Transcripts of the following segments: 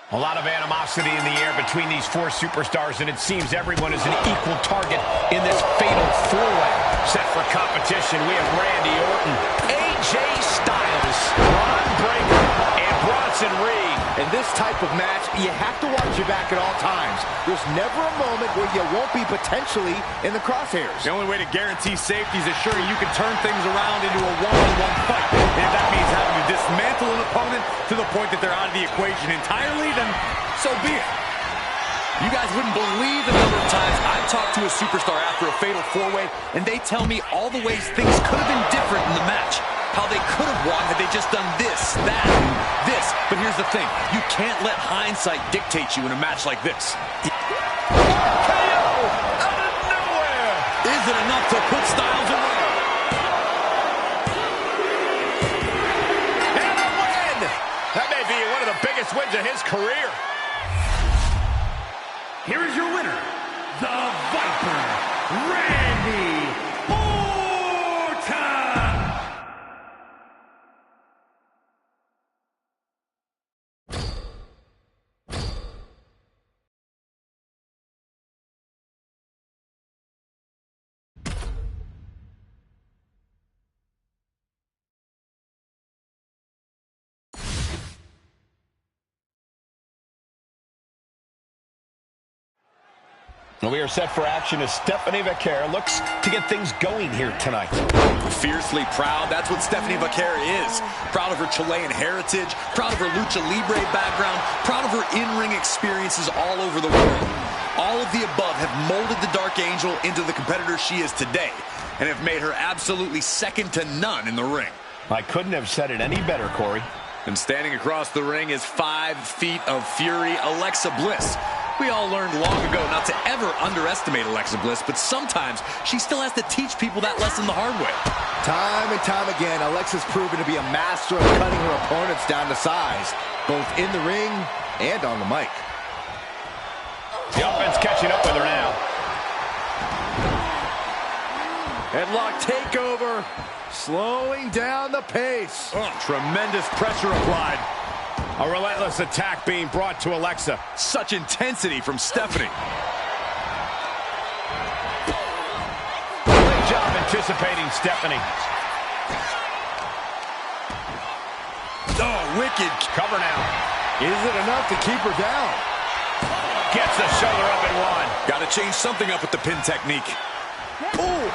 A lot of animosity in the air between these four superstars, and it seems everyone is an equal target in this fatal four-way. Set for competition, we have Randy Orton, AJ Styles, Braun Breaker, and Bronson Reed. In this type of match, you have to watch your back at all times. There's never a moment where you won't be potentially in the crosshairs. The only way to guarantee safety is assuring you can turn things around into a one-on-one fight. And if that means having to dismantle an opponent to the point that they're out of the equation entirely, then so be it. You guys wouldn't believe the number of times I've talked to a superstar after a fatal four-way, and they tell me all the ways things could have been different in the match. How they could have won had they just done this, that, and this. But here's the thing. You can't let hindsight dictate you in a match like this. KO out of nowhere. Is it enough to put Styles away? And a win! That may be one of the biggest wins of his career. Here is your winner, the Viper, Randy Orton! We are set for action as Stephanie Vaquer looks to get things going here tonight. Fiercely proud, that's what Stephanie Vaquer is. Proud of her Chilean heritage, proud of her Lucha Libre background, proud of her in-ring experiences all over the world. All of the above have molded the Dark Angel into the competitor she is today, and have made her absolutely second to none in the ring. I couldn't have said it any better, Corey. And standing across the ring is 5 feet of fury, Alexa Bliss. We all learned long ago not to ever underestimate Alexa Bliss, but sometimes she still has to teach people that lesson the hard way. Time and time again, Alexa's proven to be a master of cutting her opponents down to size, both in the ring and on the mic. The offense catching up with her now. Headlock takeover, slowing down the pace. Tremendous pressure applied. A relentless attack being brought to Alexa. Such intensity from Stephanie. Great job anticipating Stephanie. Oh, wicked. Cover now. Is it enough to keep her down? Gets the shoulder up and one. Got to change something up with the pin technique. Oof.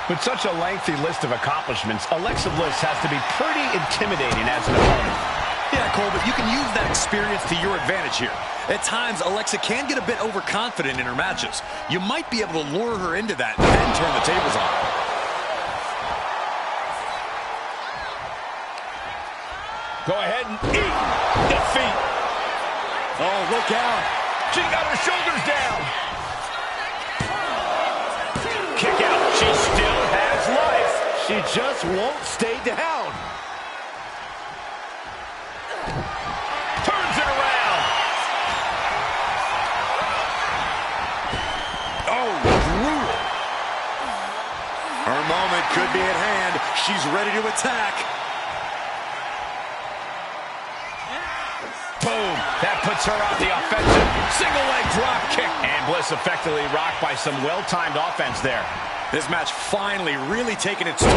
With such a lengthy list of accomplishments, Alexa Bliss has to be pretty intimidating as an opponent. Yeah, Cole, but you can use that experience to your advantage here. At times, Alexa can get a bit overconfident in her matches. You might be able to lure her into that and then turn the tables on her. Go ahead and eat defeat. Oh, look out. She got her shoulders down. Kick out. She still has life. She just won't stay down. Turns it around. Oh, brutal. Her moment could be at hand. She's ready to attack. Boom. That puts her on the offensive. Single leg drop kick. And Bliss effectively rocked by some well-timed offense there. This match finally really taking its toll.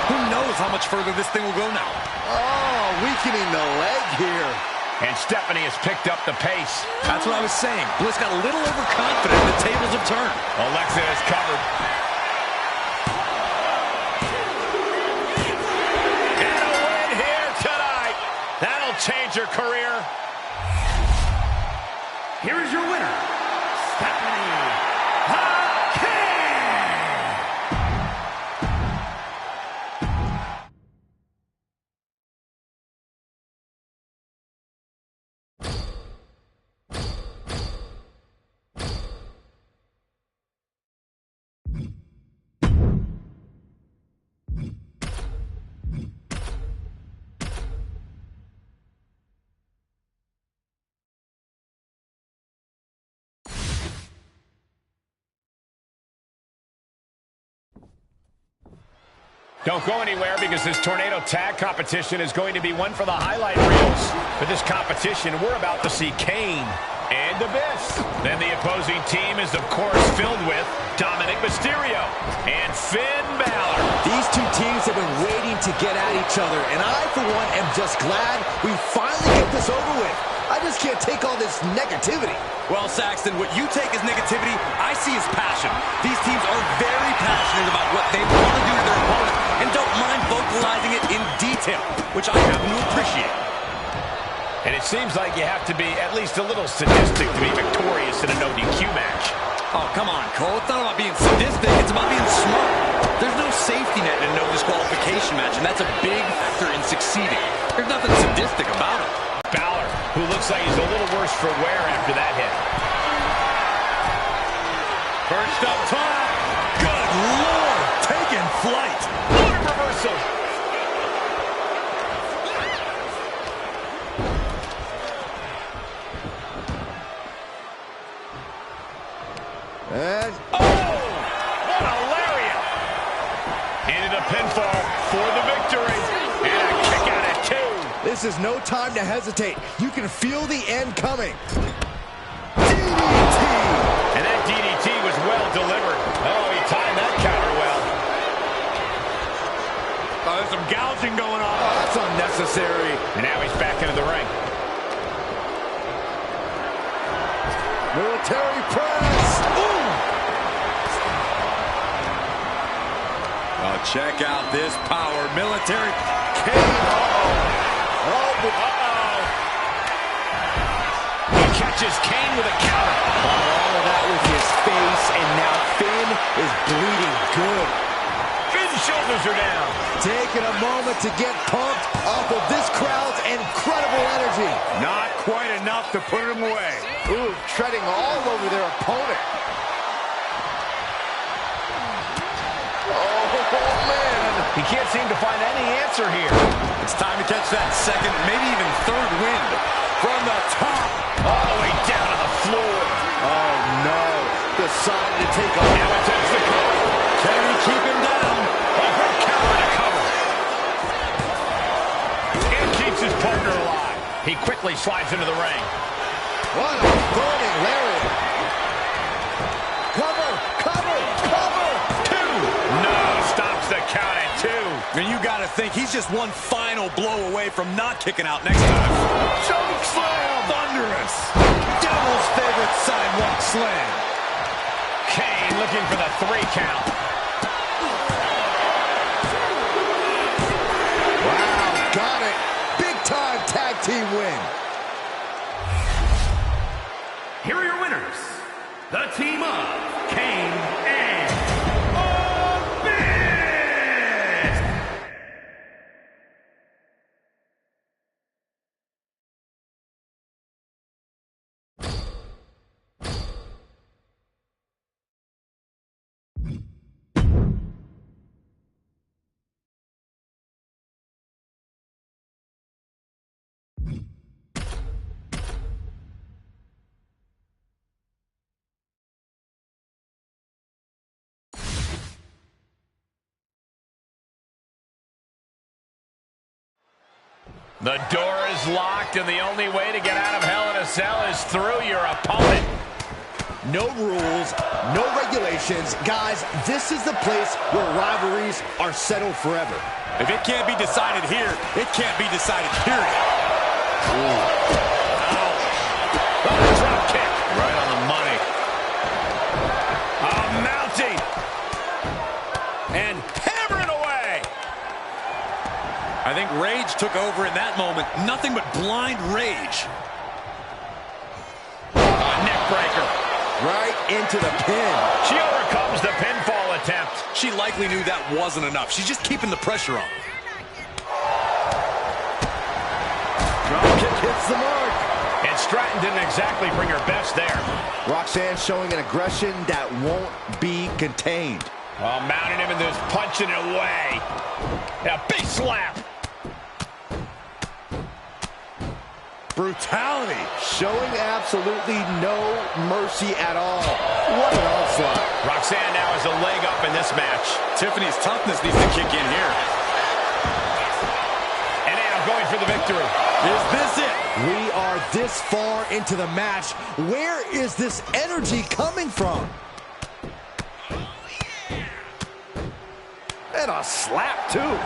Who knows how much further this thing will go now? Oh, weakening the leg here. And Stephanie has picked up the pace. That's what I was saying. Bliss got a little overconfident. The tables have turned. Alexa is covered. And a win here tonight. That'll change her career. Here is your winner, Stephanie Don't go anywhere because this tornado tag competition is going to be one for the highlight reels. For this competition, we're about to see Kane and Abyss. Then the opposing team is, of course, filled with Dominic Mysterio and Finn Balor. These two teams have been waiting to get at each other, and I, for one, am just glad we finally get this over with. I just can't take all this negativity. Well, Saxton, what you take as negativity, I see as passion. These teams are very passionate about what they want to do to their opponent and don't mind vocalizing it in detail, which I happen to appreciate. And it seems like you have to be at least a little sadistic to be victorious in a no-DQ match. Oh, come on, Cole. It's not about being sadistic. It's about being smart. There's no safety net in a no disqualification match, and that's a big factor in succeeding. There's nothing sadistic about it. Balor, who looks like he's a little worse for wear after that hit. Perched up top. Good Lord. Taking flight. What a reversal. And what a lariat! And a pinfall for the victory. And a kick out at 2. this is no time to hesitate. You can feel the end coming. DDT! And that DDT was well delivered. Oh, he timed that counter well. Oh, there's some gouging going on. Oh, that's unnecessary. And now he's back into the ring. Military press. Ooh! Oh, check out this power. Military. He catches Kane with a counter. All of that with his face, and now Finn is bleeding good. Finn's shoulders are down. Taking a moment to get pumped off of this crowd's incredible energy. Not quite enough to put him away. Ooh, treading all over their opponent. Oh, man. He can't seem to find any answer here. It's time to catch that second, maybe even third wind. From the top. All the way down to the floor. Oh, no. Decided to take a... Now it takes the cover. Can he keep him down? A hurt counter to cover. And keeps his partner alive. He quickly slides into the ring. What a burning lariat. Cover, cover, cover. 2. No, stops the count at 2. And you got to think he's just one final blow away from not kicking out next time. Choke slam. Thunderous. Devil's favorite sidewalk slam. Kane looking for the 3 count. Wow, got it. Big time tag team win. Here are your winners, the team of Kane and Abyss. The door is locked, and the only way to get out of Hell in a Cell is through your opponent. No rules, no regulations. Guys, this is the place where rivalries are settled forever. If it can't be decided here, it can't be decided, period. Drop kick. Right on the money. Mounting. And hammering away. I think rage took over in that moment. Nothing but blind rage. Neck breaker. Right into the pin. She overcomes the pinfall attempt. She likely knew that wasn't enough. She's just keeping the pressure on. Drop kick hits the mark. And Stratton didn't exactly bring her best there. Roxanne showing an aggression that won't be contained. Oh, mounting him and just punching it away. A big slap. Brutality. Showing absolutely no mercy at all. What an onslaught. Roxanne now has a leg up in this match. Tiffany's toughness needs to kick in here. And Anna going for the victory. Is this it? We are this far into the match. Where is this energy coming from? And a slap, too.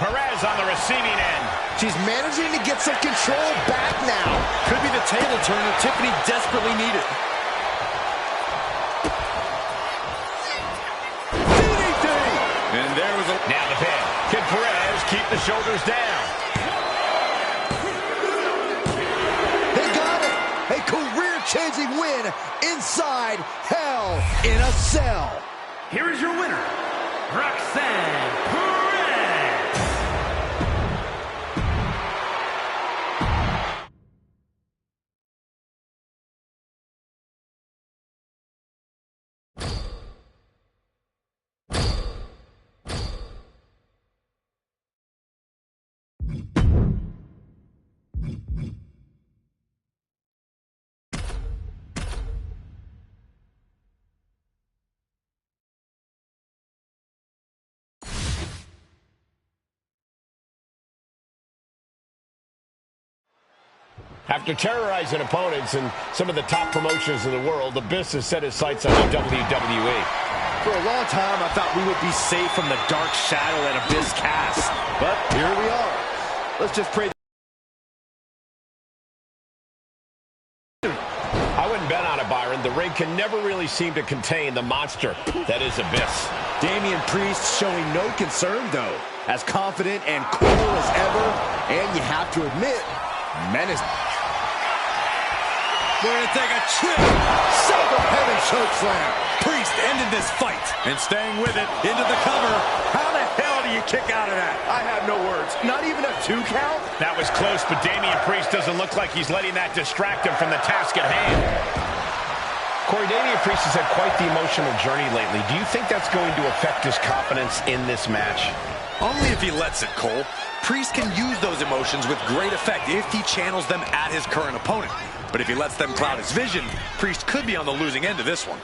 Perez on the receiving end. She's managing to get some control back now. Could be the table turner Tiffany desperately needed. DDT! And there was a... Now the pin. Can Perez keep the shoulders down? They got it. A career-changing win inside Hell in a Cell. Here is your winner, Roxanne Perez. After terrorizing opponents in some of the top promotions in the world, Abyss has set his sights on the WWE. For a long time, I thought we would be safe from the dark shadow at Abyss cast. But here we are. Let's just pray. I wouldn't bet on it, Byron. The ring can never really seem to contain the monster that is Abyss. Damian Priest showing no concern, though. As confident and cool as ever. And you have to admit, menace. We're going to take a trip. South of Heaven chokeslam. Priest ended this fight. And staying with it into the cover. How the hell do you kick out of that? I have no words. Not even a 2 count? That was close, but Damian Priest doesn't look like he's letting that distract him from the task at hand. Corey, Damian Priest has had quite the emotional journey lately. Do you think that's going to affect his confidence in this match? Only if he lets it, Cole. Priest can use those emotions with great effect if he channels them at his current opponent. But if he lets them cloud his vision, Priest could be on the losing end of this one.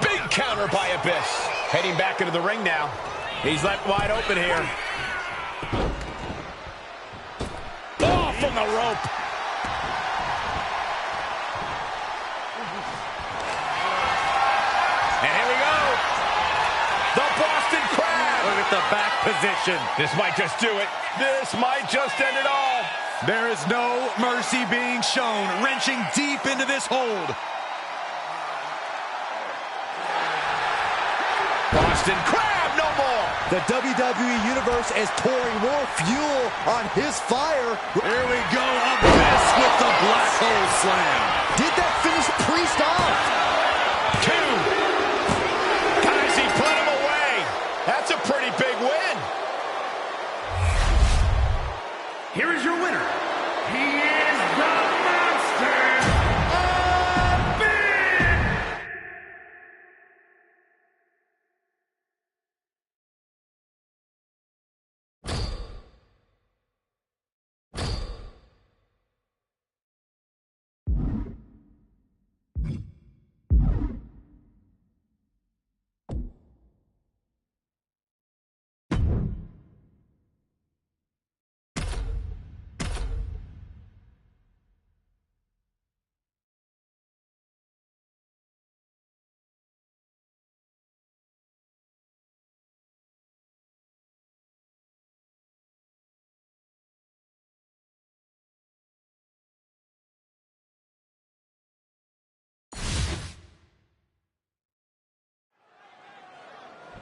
Big counter by Abyss. Heading back into the ring now. He's left wide open here. Oh, from the rope. And here we go. The Boston Crab. Look at the back position. This might just do it. This might just end it all. There is no mercy being shown, wrenching deep into this hold. Boston Crab, no more. The WWE Universe is pouring more fuel on his fire. Here we go, Abyss with the black hole slam. Did that finish Priest off? 2. Guys, he put him away. That's a pretty big win. Here is your winner. He is the Monster, Abyss.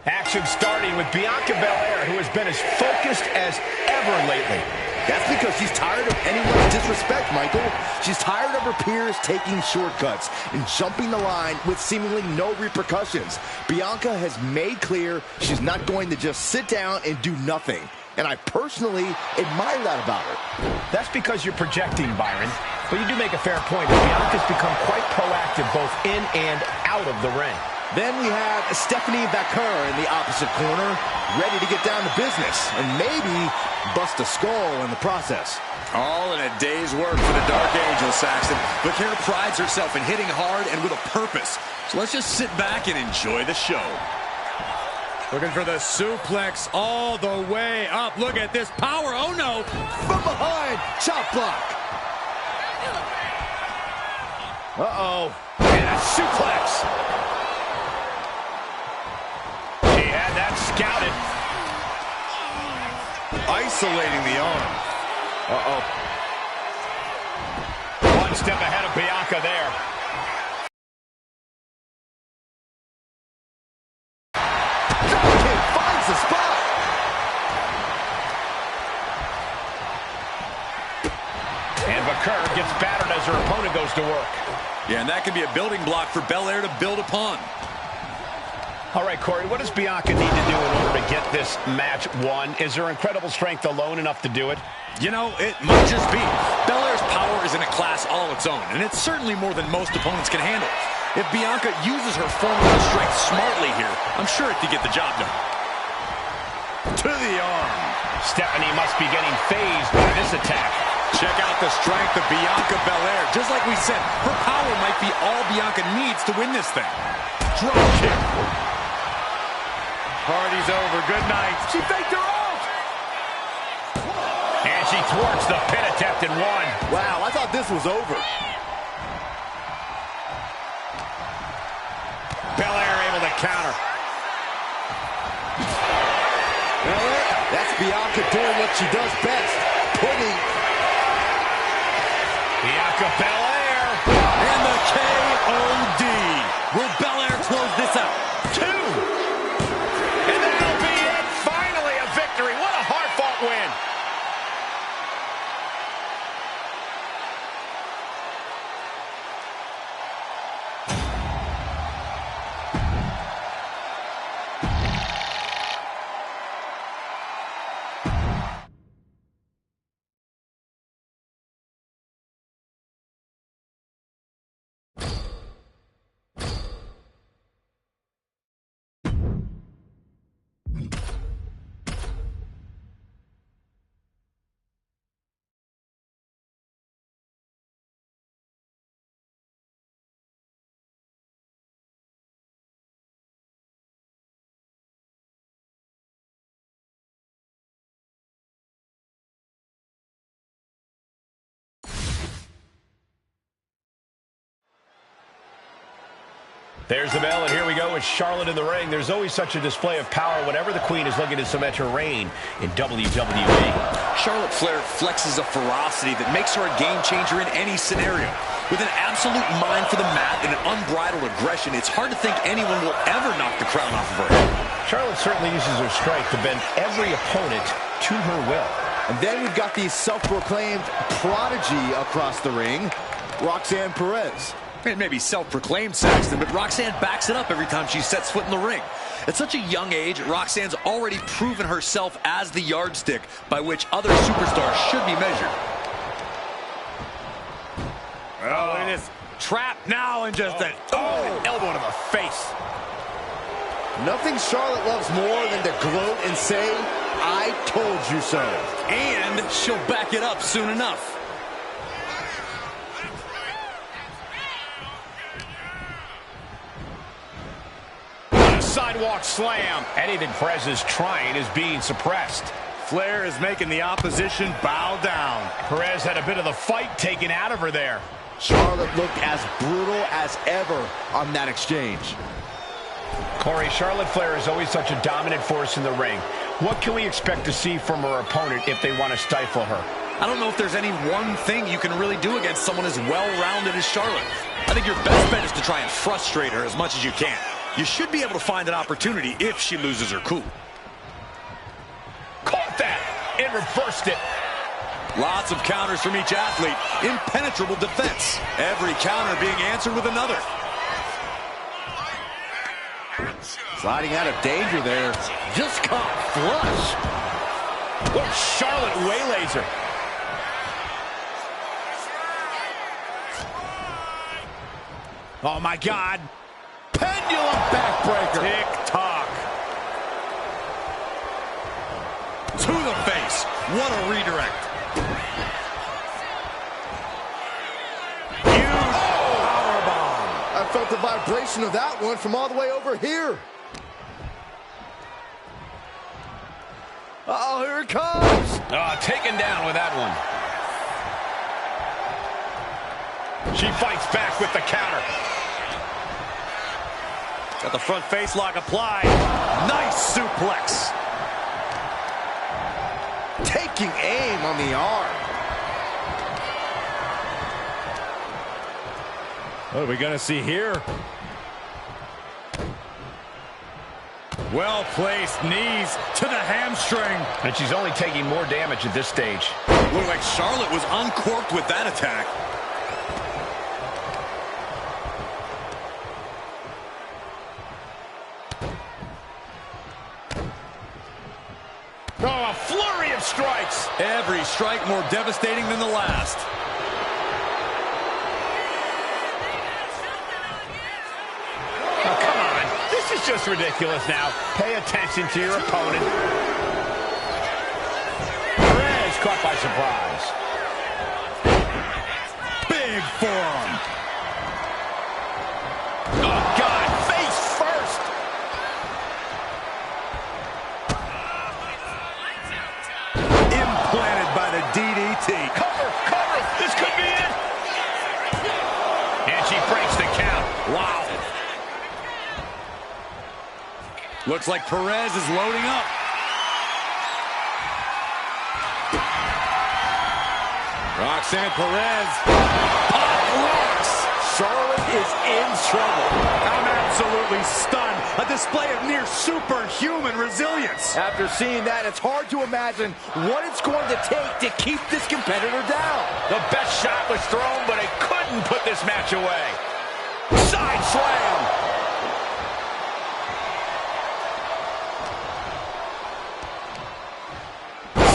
Action starting with Bianca Belair, who has been as focused as ever lately. That's because she's tired of anyone's disrespect, Michael. She's tired of her peers taking shortcuts and jumping the line with seemingly no repercussions. Bianca has made clear she's not going to just sit down and do nothing. And I personally admire that about her. That's because you're projecting, Byron. But you do make a fair point. Bianca's become quite proactive both in and out of the ring. Then we have Stephanie Baker in the opposite corner, ready to get down to business and maybe bust a skull in the process. All in a day's work for the Dark Angel, Saxton. Baker prides herself in hitting hard and with a purpose. So let's just sit back and enjoy the show. Looking for the suplex all the way up. Look at this power. Oh, no. From behind, chop block. Uh-oh. And a suplex. She had that scouted. Isolating the arm. Uh-oh. One step ahead of Bianca there. Dropkick finds the spot. And Baker gets battered as her opponent goes to work. Yeah, and that could be a building block for Belair to build upon. All right, Corey, what does Bianca need to do in order to get this match won? Is her incredible strength alone enough to do it? You know, it might just be. Belair's power is in a class all its own, and it's certainly more than most opponents can handle. If Bianca uses her formula strength smartly here, I'm sure it could get the job done. To the arm. Stephanie must be getting phased by this attack. Check out the strength of Bianca Belair. Just like we said, her power might be all Bianca needs to win this thing. Drop kick. Party's over. Good night. She faked her out. And she thwarts the pin attempt in one. Wow, I thought this was over. Belair able to counter. Belair, that's Bianca doing what she does best. Putting Bianca Belair. And the KOD. Will Belair close this out? 2. And that'll be it. Finally a victory. What a hard-fought win. There's the bell, and here we go with Charlotte in the ring. There's always such a display of power whenever the Queen is looking to cement her reign in WWE. Charlotte Flair flexes a ferocity that makes her a game changer in any scenario. With an absolute mind for the mat and an unbridled aggression, it's hard to think anyone will ever knock the crown off of her head. Charlotte certainly uses her strength to bend every opponent to her will. And then we've got the self-proclaimed prodigy across the ring, Roxanne Perez. It may be self-proclaimed, Saxton, but Roxanne backs it up every time she sets foot in the ring. At such a young age, Roxanne's already proven herself as the yardstick by which other superstars should be measured. Oh, look at this. Trap now and just an elbow to the face. Nothing Charlotte loves more than to gloat and say, "I told you so." And she'll back it up soon enough. Sidewalk slam. Anything Perez is trying is being suppressed. Flair is making the opposition bow down. Perez had a bit of the fight taken out of her there. Charlotte looked as brutal as ever on that exchange. Corey, Charlotte Flair is always such a dominant force in the ring. What can we expect to see from her opponent if they want to stifle her? I don't know if there's any one thing you can really do against someone as well-rounded as Charlotte. I think your best bet is to try and frustrate her as much as you can. You should be able to find an opportunity if she loses her cool. Caught that and reversed it. Lots of counters from each athlete. Impenetrable defense. Every counter being answered with another. Sliding out of danger there. Just caught flush. Look, Charlotte waylays her. Oh, my God. Pen pendulum backbreaker. Tick-tock. To the face. What a redirect. Huge powerbomb. I felt the vibration of that one from all the way over here. Oh, here it comes. Taken down with that one. She fights back with the counter. Got the front face lock applied. Nice suplex. Taking aim on the arm. What are we going to see here? Well-placed knees to the hamstring. And she's only taking more damage at this stage. Looked like Charlotte was uncorked with that attack. Oh, a flurry of strikes. Every strike more devastating than the last. Oh, come on. This is just ridiculous now. Pay attention to your opponent. Perez caught by surprise. Big forearm. Oh, God. Face first. Implanted by the DDT. Cover, cover. This could be it. And she breaks the count. Wow. Looks like Perez is loading up. Roxanne Perez. Pop rocks. Charlotte is in trouble. I'm absolutely stunned. A display of near superhuman resilience. After seeing that, it's hard to imagine what it's going to take to keep this competitor down. The best shot was thrown, but it couldn't put this match away. Side slam.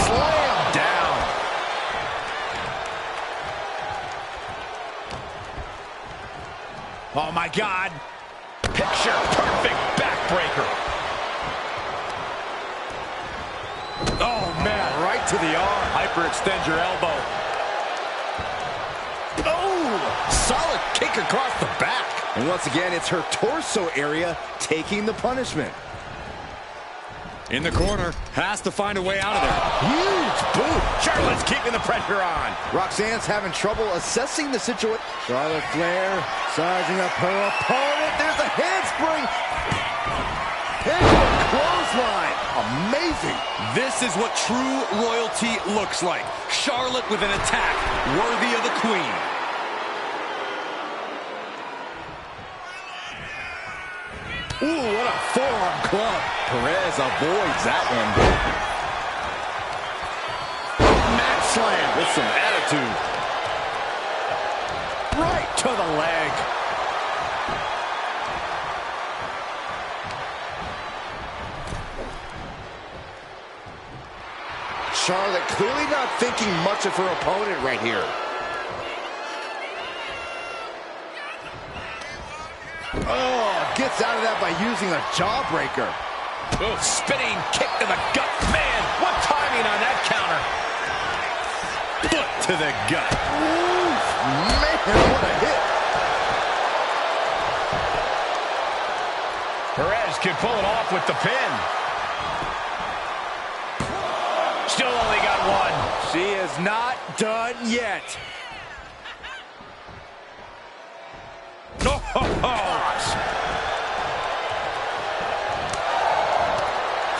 Slam down. Oh, my God. Picture perfect backbreaker. Oh, man, right to the arm. Hyperextend your elbow. Oh, solid kick across the back. And once again, it's her torso area taking the punishment. In the corner, has to find a way out of there. Huge boot. Charlotte's keeping the pressure on. Roxanne's having trouble assessing the situation. Charlotte Flair sizing up her opponent. There's a handspring. Into a clothesline. Amazing. This is what true royalty looks like. Charlotte with an attack worthy of the queen. Ooh, what a forearm club. Perez avoids that one. Mat slam with some attitude. Right to the leg. Charlotte clearly not thinking much of her opponent right here. Oh, gets out of that by using a jawbreaker. Oh, spinning kick to the gut. Man, what timing on that counter. Foot to the gut. Ooh, man, what a hit. Perez could pull it off with the pin. Still only got one. She is not done yet.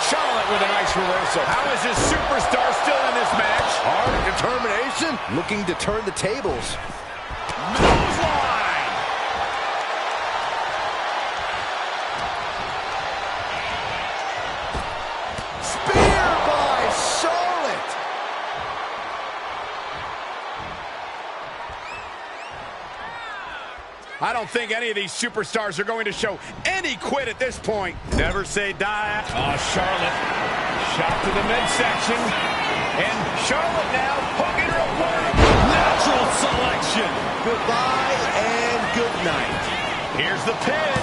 Charlotte with a nice reversal. How is this superstar still in this match? Hard determination, looking to turn the tables. Clothesline. Spear by Charlotte. I don't think any of these superstars are going to show any quit at this point. Never say die. Oh, Charlotte. Shot to the midsection. And Charlotte now hooking her opponent. Natural selection. Goodbye and good night. Here's the pin.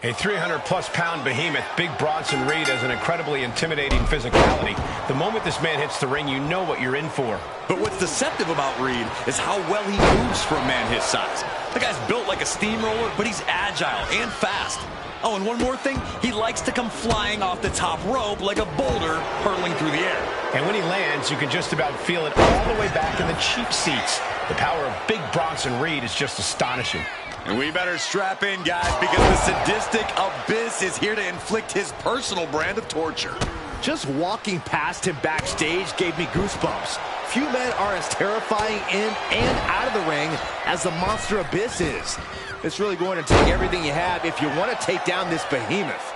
A 300-plus-pound behemoth, Big Bronson Reed has an incredibly intimidating physicality. The moment this man hits the ring, you know what you're in for. But what's deceptive about Reed is how well he moves for a man his size. The guy's built like a steamroller, but he's agile and fast. Oh, and one more thing, he likes to come flying off the top rope like a boulder hurtling through the air. And when he lands, you can just about feel it all the way back in the cheap seats. The power of Big Bronson Reed is just astonishing. And we better strap in, guys, because the sadistic abyss is here to inflict his personal brand of torture. Just walking past him backstage gave me goosebumps. Few men are as terrifying in and out of the ring as the monster Abyss is. It's really going to take everything you have if you want to take down this behemoth.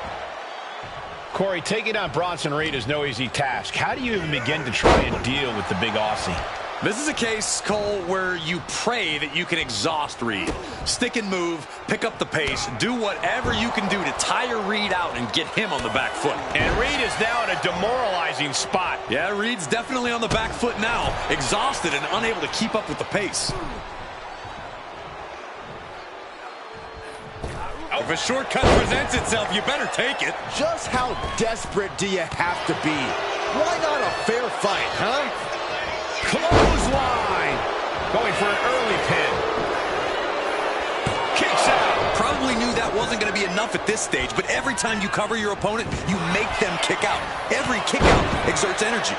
Corey, taking down Bronson Reed is no easy task. How do you even begin to try and deal with the big Aussie? This is a case, Cole, where you pray that you can exhaust Reed. Stick and move, pick up the pace, do whatever you can do to tire Reed out and get him on the back foot. And Reed is now in a demoralizing spot. Yeah, Reed's definitely on the back foot now, exhausted and unable to keep up with the pace. If a shortcut presents itself, you better take it. Just how desperate do you have to be? Why not a fair fight, huh? Clothesline. Going for an early pin. Kicks out. Probably knew that wasn't going to be enough at this stage, but every time you cover your opponent, you make them kick out. Every kick out exerts energy.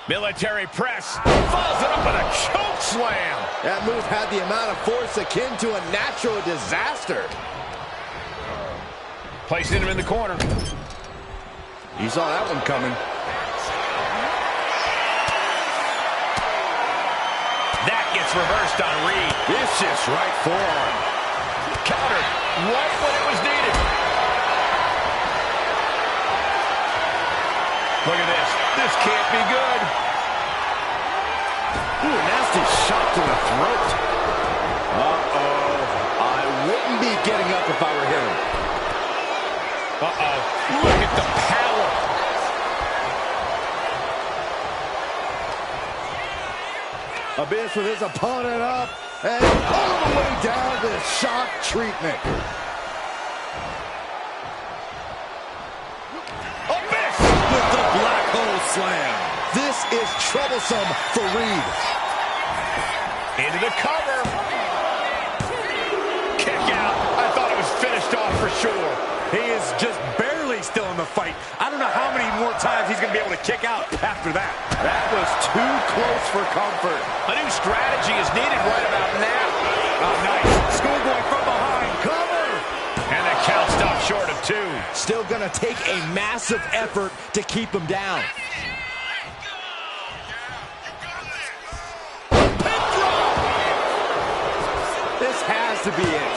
Military press. Follows it up with a choke slam. That move had the amount of force akin to a natural disaster. Placing him in the corner. He saw that one coming. That gets reversed on Reed. Vicious right forearm. Countered right when it was needed. Look at this. This can't be good. Ooh, nasty shot to the throat. Uh-oh. I wouldn't be getting up if I were him. Uh-oh. Look at the power. Abyss with his opponent up. And all the way down to shock treatment. Abyss with the black hole slam. This is troublesome for Reed. Into the cover. Kick out. I thought it was finished off for sure. He is just barely still in the fight. I don't know how many more times he's going to be able to kick out after that. That was too close for comfort. A new strategy is needed right about now. Oh, nice. Schoolboy from behind. Cover! And the count stopped short of 2. Still going to take a massive effort to keep him down. Pin has to be it.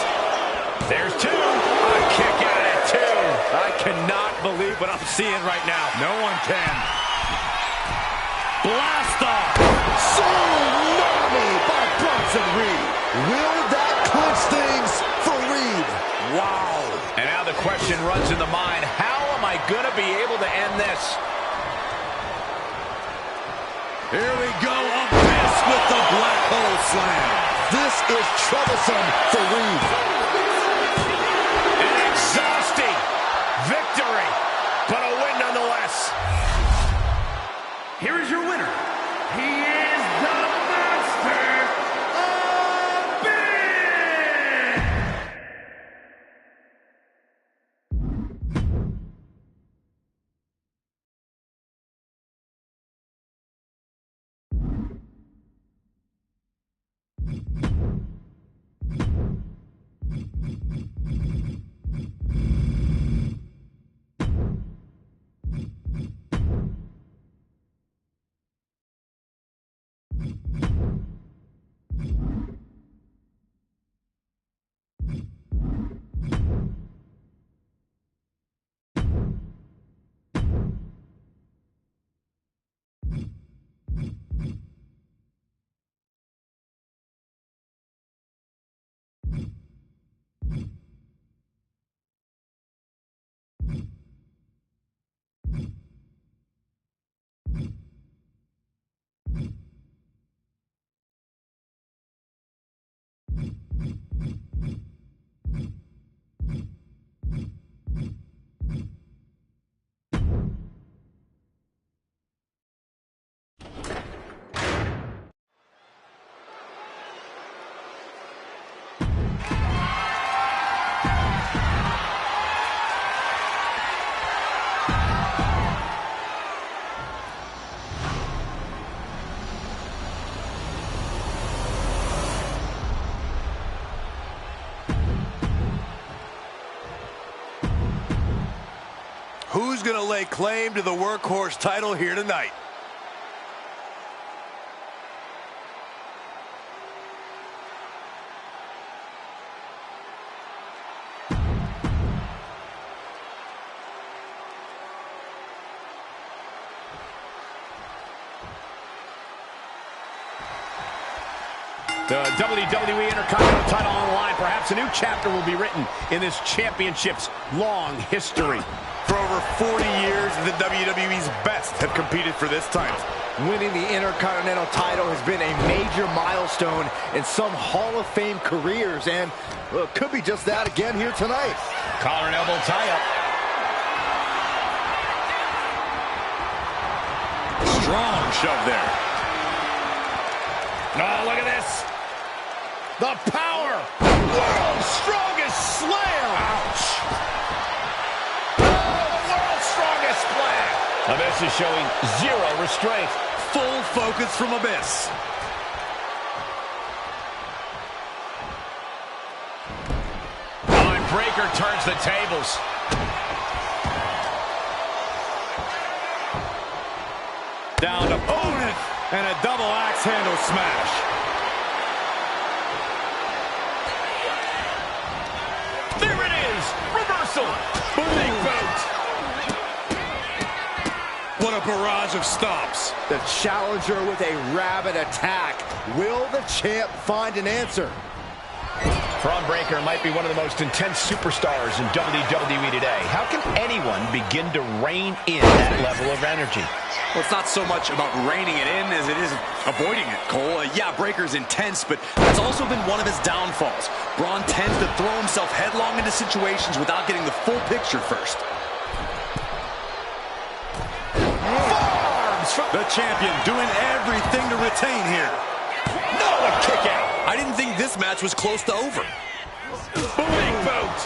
There's two. A kick out at two. I cannot believe what I'm seeing right now. No one can. Blast off. Tsunami by Bronson Reed. Will that clinch things for Reed? Wow. And now the question runs in the mind, how am I going to be able to end this? Here we go, Abyss with the black hole slam. This is troublesome for Reed. An exhausting victory, but a win nonetheless. Here is your winner. He is the Master Who's going to lay claim to the workhorse title here tonight? The WWE Intercontinental title on the line. Perhaps a new chapter will be written in this championship's long history. For over 40 years, the WWE's best have competed for this title. Winning the Intercontinental title has been a major milestone in some Hall of Fame careers, and well, it could be just that again here tonight. Collar and elbow tie-up. Strong shove there. Oh, look at this. The power. World's strongest slam. Ouch. Abyss is showing zero restraint. Full focus from Abyss. And Breaker turns the tables. Down to opponent and a double axe handle smash. There it is. Reversal. Big boot. What a barrage of stops. The challenger with a rabid attack. Will the champ find an answer? Braun Breaker might be one of the most intense superstars in WWE today. How can anyone begin to rein in that level of energy? Well, it's not so much about reining it in as it is avoiding it, Cole. Yeah, Breaker's intense, but that's also been one of his downfalls. Braun tends to throw himself headlong into situations without getting the full picture first. The champion doing everything to retain here. No, a kick out. I didn't think this match was close to over. Big boot.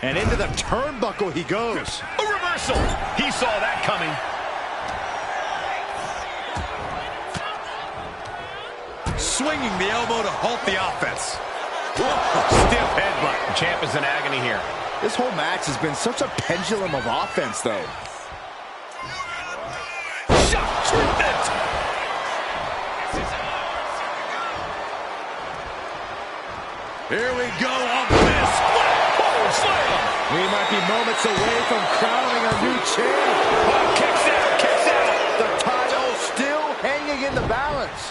And into the turnbuckle he goes. A reversal. He saw that coming. Swinging the elbow to halt the offense. Stiff headbutt. The champ is in agony here. This whole match has been such a pendulum of offense, though. Shot treatment. Here we go, Abyss. Oh, slam! We might be moments away from crowning a new champ. Oh, kicks out, kicks out. The title still hanging in the balance.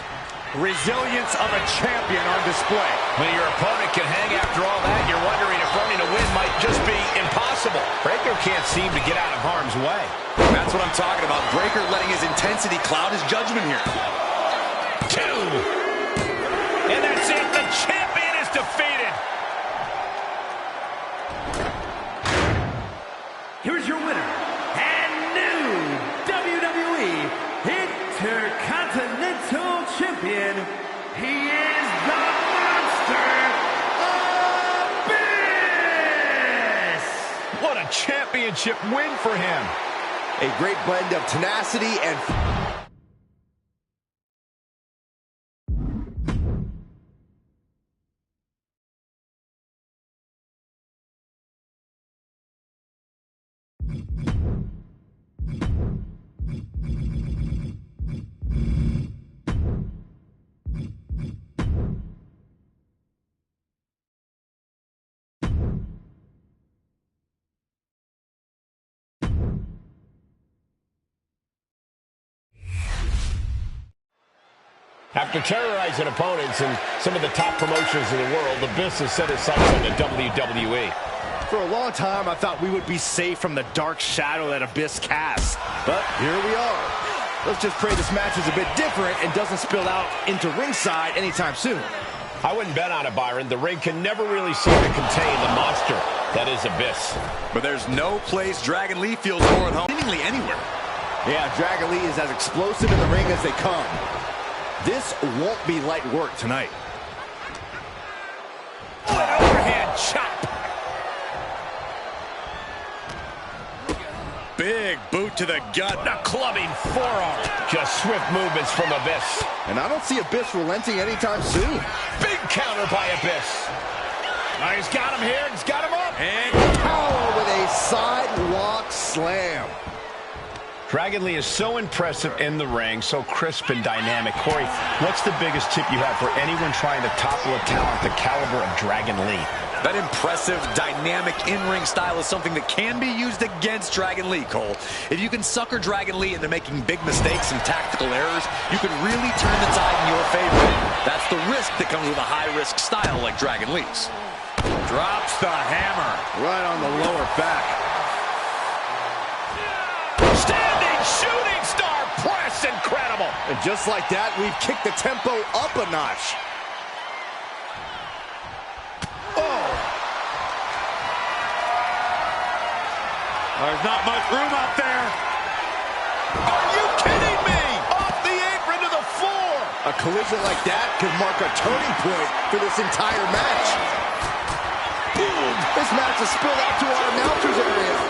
Resilience of a champion on display. When your opponent can hang after all that, you're wondering if running a win might just be impossible. Breaker can't seem to get out of harm's way. That's what I'm talking about. Breaker letting his intensity cloud his judgment here. 2. And that's it. The champion is defeated. Here's your winner and new WWE Intercontinental Champion. He is the Monster Abyss! What a championship win for him. A great blend of tenacity and... After terrorizing opponents in some of the top promotions in the world, Abyss has set his sights on the WWE. For a long time, I thought we would be safe from the dark shadow that Abyss casts. But here we are. Let's just pray this match is a bit different and doesn't spill out into ringside anytime soon. I wouldn't bet on it, Byron. The ring can never really seem to contain the monster that is Abyss. But there's no place Dragon Lee feels more at home, seemingly anywhere. Yeah, Dragon Lee is as explosive in the ring as they come. This won't be light work tonight. Oh, an overhand chop. Big boot to the gut. A clubbing forearm. Just swift movements from Abyss. And I don't see Abyss relenting anytime soon. Big counter by Abyss. Oh, he's got him here. He's got him up. And Power with a sidewalk slam. Dragon Lee is so impressive in the ring, so crisp and dynamic. Corey, what's the biggest tip you have for anyone trying to topple a talent the caliber of Dragon Lee? That impressive, dynamic in-ring style is something that can be used against Dragon Lee, Cole. If you can sucker Dragon Lee into making big mistakes and tactical errors, you can really turn the tide in your favor. That's the risk that comes with a high-risk style like Dragon Lee's. drops the hammer. Right on the lower back. Standing shooting star press, incredible. And just like that, we've kicked the tempo up a notch. Oh! There's not much room out there. Are you kidding me? Off the apron to the floor. A collision like that could mark a turning point for this entire match. Boom! This match has spilled out to our announcers area.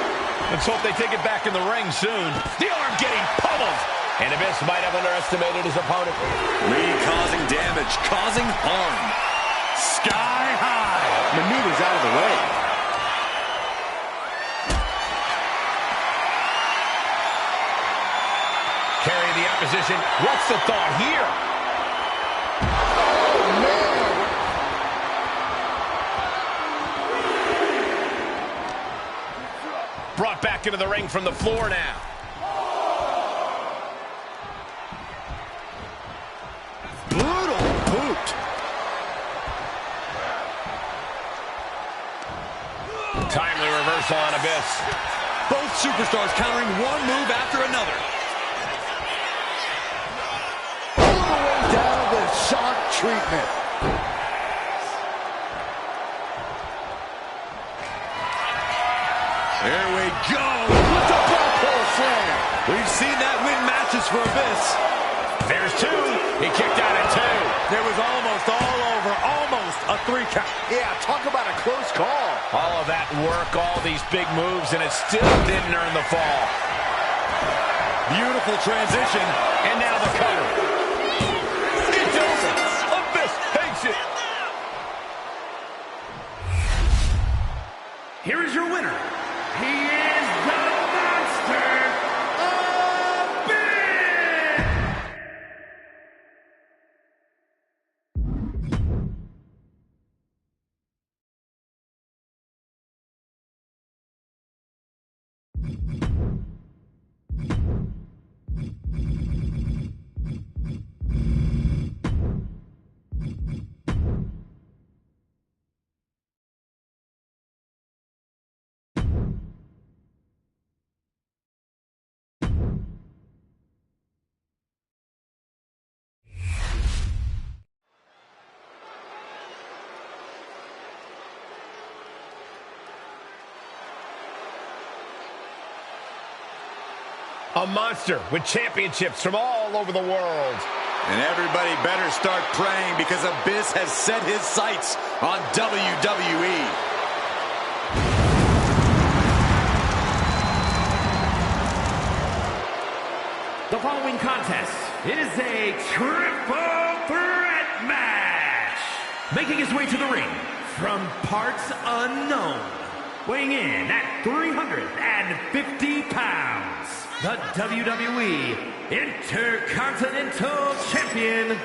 Let's hope they take it back in the ring soon. The arm getting pummeled. And Abyss might have underestimated his opponent. Lee causing damage, causing harm. Sky high. Maneuvers out of the way. Carry the opposition. What's the thought here? Oh, man. Brought back into the ring from the floor now. Brutal boot. Timely reversal on Abyss. Both superstars countering one move after another. All the way down with shock treatment. Here we go. With the backhole slam. We've seen that win matches for Abyss. There's two. He kicked out at two. It was almost all over. Almost a 3 count. Yeah, talk about a close call. All of that work, all these big moves, and it still didn't earn the fall. Beautiful transition. And now the cover. It's over. Abyss takes it. Here is your winner. He is the Monster A monster with championships from all over the world. And everybody better start praying because Abyss has set his sights on WWE. The following contest is a triple threat match. Making his way to the ring from parts unknown, weighing in at 350 pounds, the WWE Intercontinental Champion.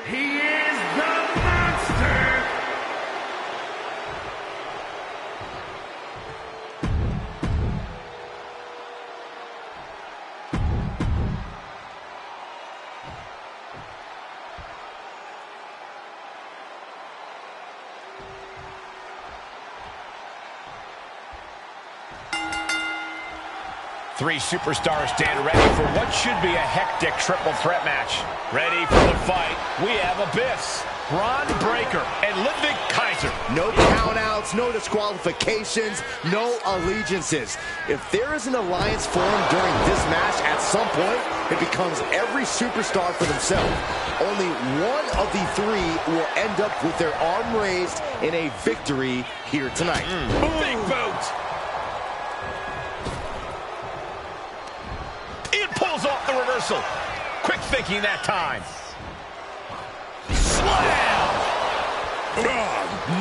He is the Monster. Three superstars stand ready for what should be a hectic triple threat match. Ready for the fight, we have Abyss, Bron Breakker, and Ludwig Kaiser. No countouts, no disqualifications, no allegiances. If there is an alliance formed during this match, at some point, it becomes every superstar for themselves. Only one of the three will end up with their arm raised in a victory here tonight. Big boot. It pulls off the reversal. Quick thinking that time. Slam!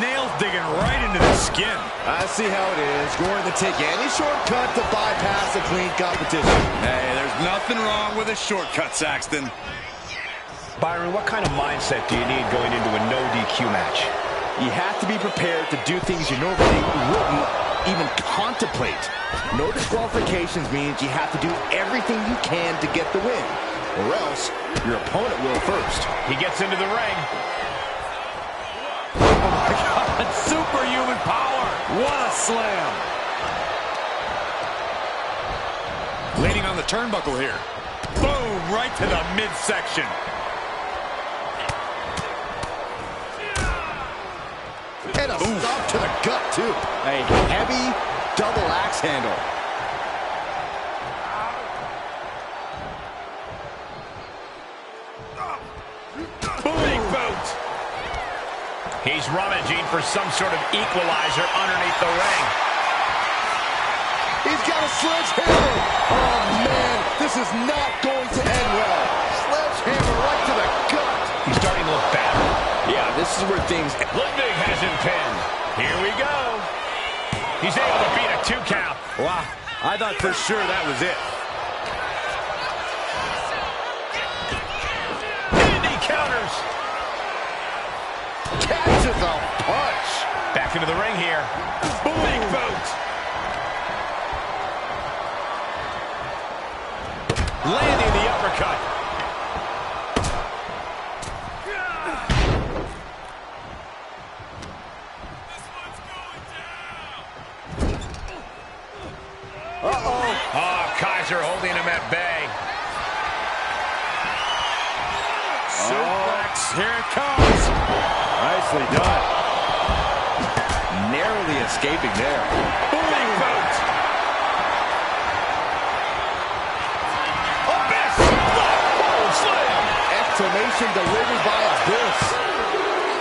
Nails digging right into the skin. I see how it is. Going to take any shortcut to bypass a clean competition. Hey, there's nothing wrong with a shortcut, Saxton. Byron, what kind of mindset do you need going into a no DQ match? You have to be prepared to do things you normally wouldn't even contemplate. No disqualifications means you have to do everything you can to get the win, or else your opponent will first. He gets into the ring. Oh my God, superhuman power. What a slam. Leaning on the turnbuckle here. Boom, right to the midsection. And a stop to the gut, too. A heavy double axe handle. Big boot. He's rummaging for some sort of equalizer underneath the ring. He's got a sledgehammer. Oh, man, this is not going to end well. Sledgehammer right to the gut. He's starting to look bad. Yeah, this is where things... Ludwig has him pinned. Here we go. He's able to beat a 2 count. Wow, I thought for sure that was it. And he counters. Catches a punch. Back into the ring here. Big boot. Landing the uppercut. Oh, Kaiser holding him at bay. Suplex, here it comes. Nicely done. Narrowly escaping there. Big boot. Abyss. Oh, slam. Exclamation delivered by Abyss.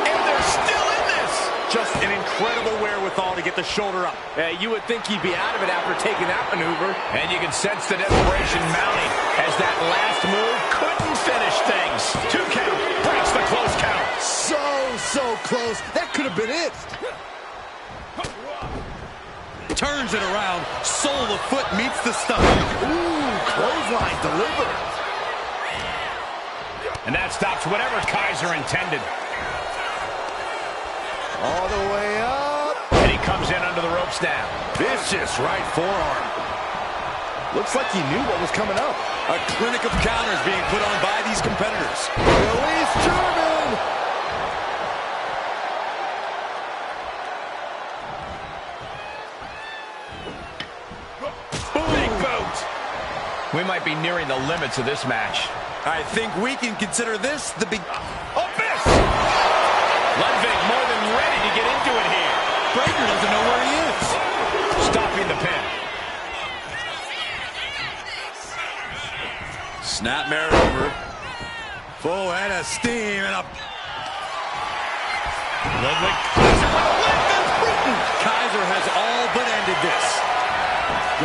And they're still in this. Just an incredible wherewithal to get the shoulder up. You would think he'd be out of it after taking that maneuver. And you can sense the desperation mounting as that last move couldn't finish things. 2 count, breaks the close count. So close. That could have been it. Turns it around, sole of foot meets the stomach. Ooh, clothesline delivered. And that stops whatever Kaiser intended. All the way up. And he comes in under the ropes now. Vicious right forearm. Looks like he knew what was coming up. A clinic of counters being put on by these competitors. Release German. Big boot. We might be nearing the limits of this match. I think we can consider this the big... Abyss! Ludwig more than ready to get into it here. Breakker doesn't know where he is. Stopping the pin. Snapmare over. Full head of steam and a... Ludwig Kaiser with a win. Kaiser has all but ended this.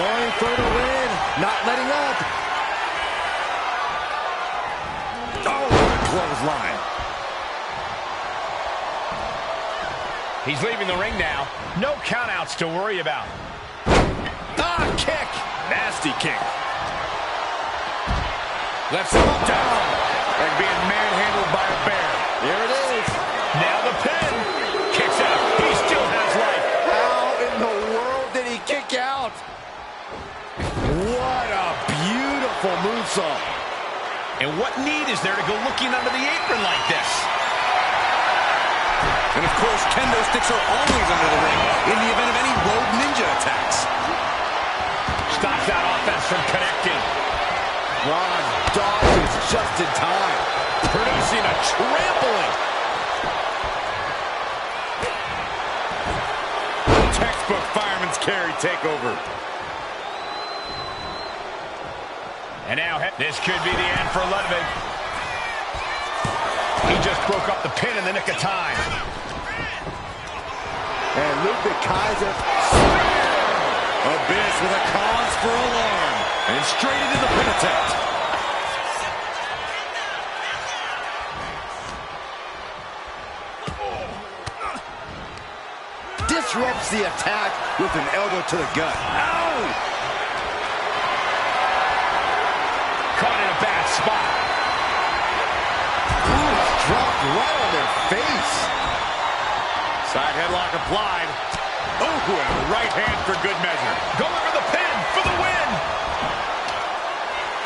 Going for the win, not letting up. Oh, what a clothesline. He's leaving the ring now. No countouts to worry about. Ah, kick. Nasty kick. Left foot down. Like being manhandled by a bear. There it is. Now the pin. Kicks out. He still has life. How in the world did he kick out? What a beautiful moonsault. And what need is there to go looking under the apron like this? And of course, kendo sticks are always under the ring in the event of any rogue ninja attacks. Stops that offense from connecting. Ron dodges just in time, Producing a trampling. Textbook fireman's carry takeover. And now, this could be the end for Ludwig. He just broke up the pin in the nick of time. and Ludwig Kaiser. Abyss with a cause for alarm. And straight into the pin attempt. Disrupts the attack with an elbow to the gut. Ow! Caught in a bad spot. Ooh, dropped right on their face. Side headlock applied. Oh, and a right hand for good measure. Going for the pin for the win.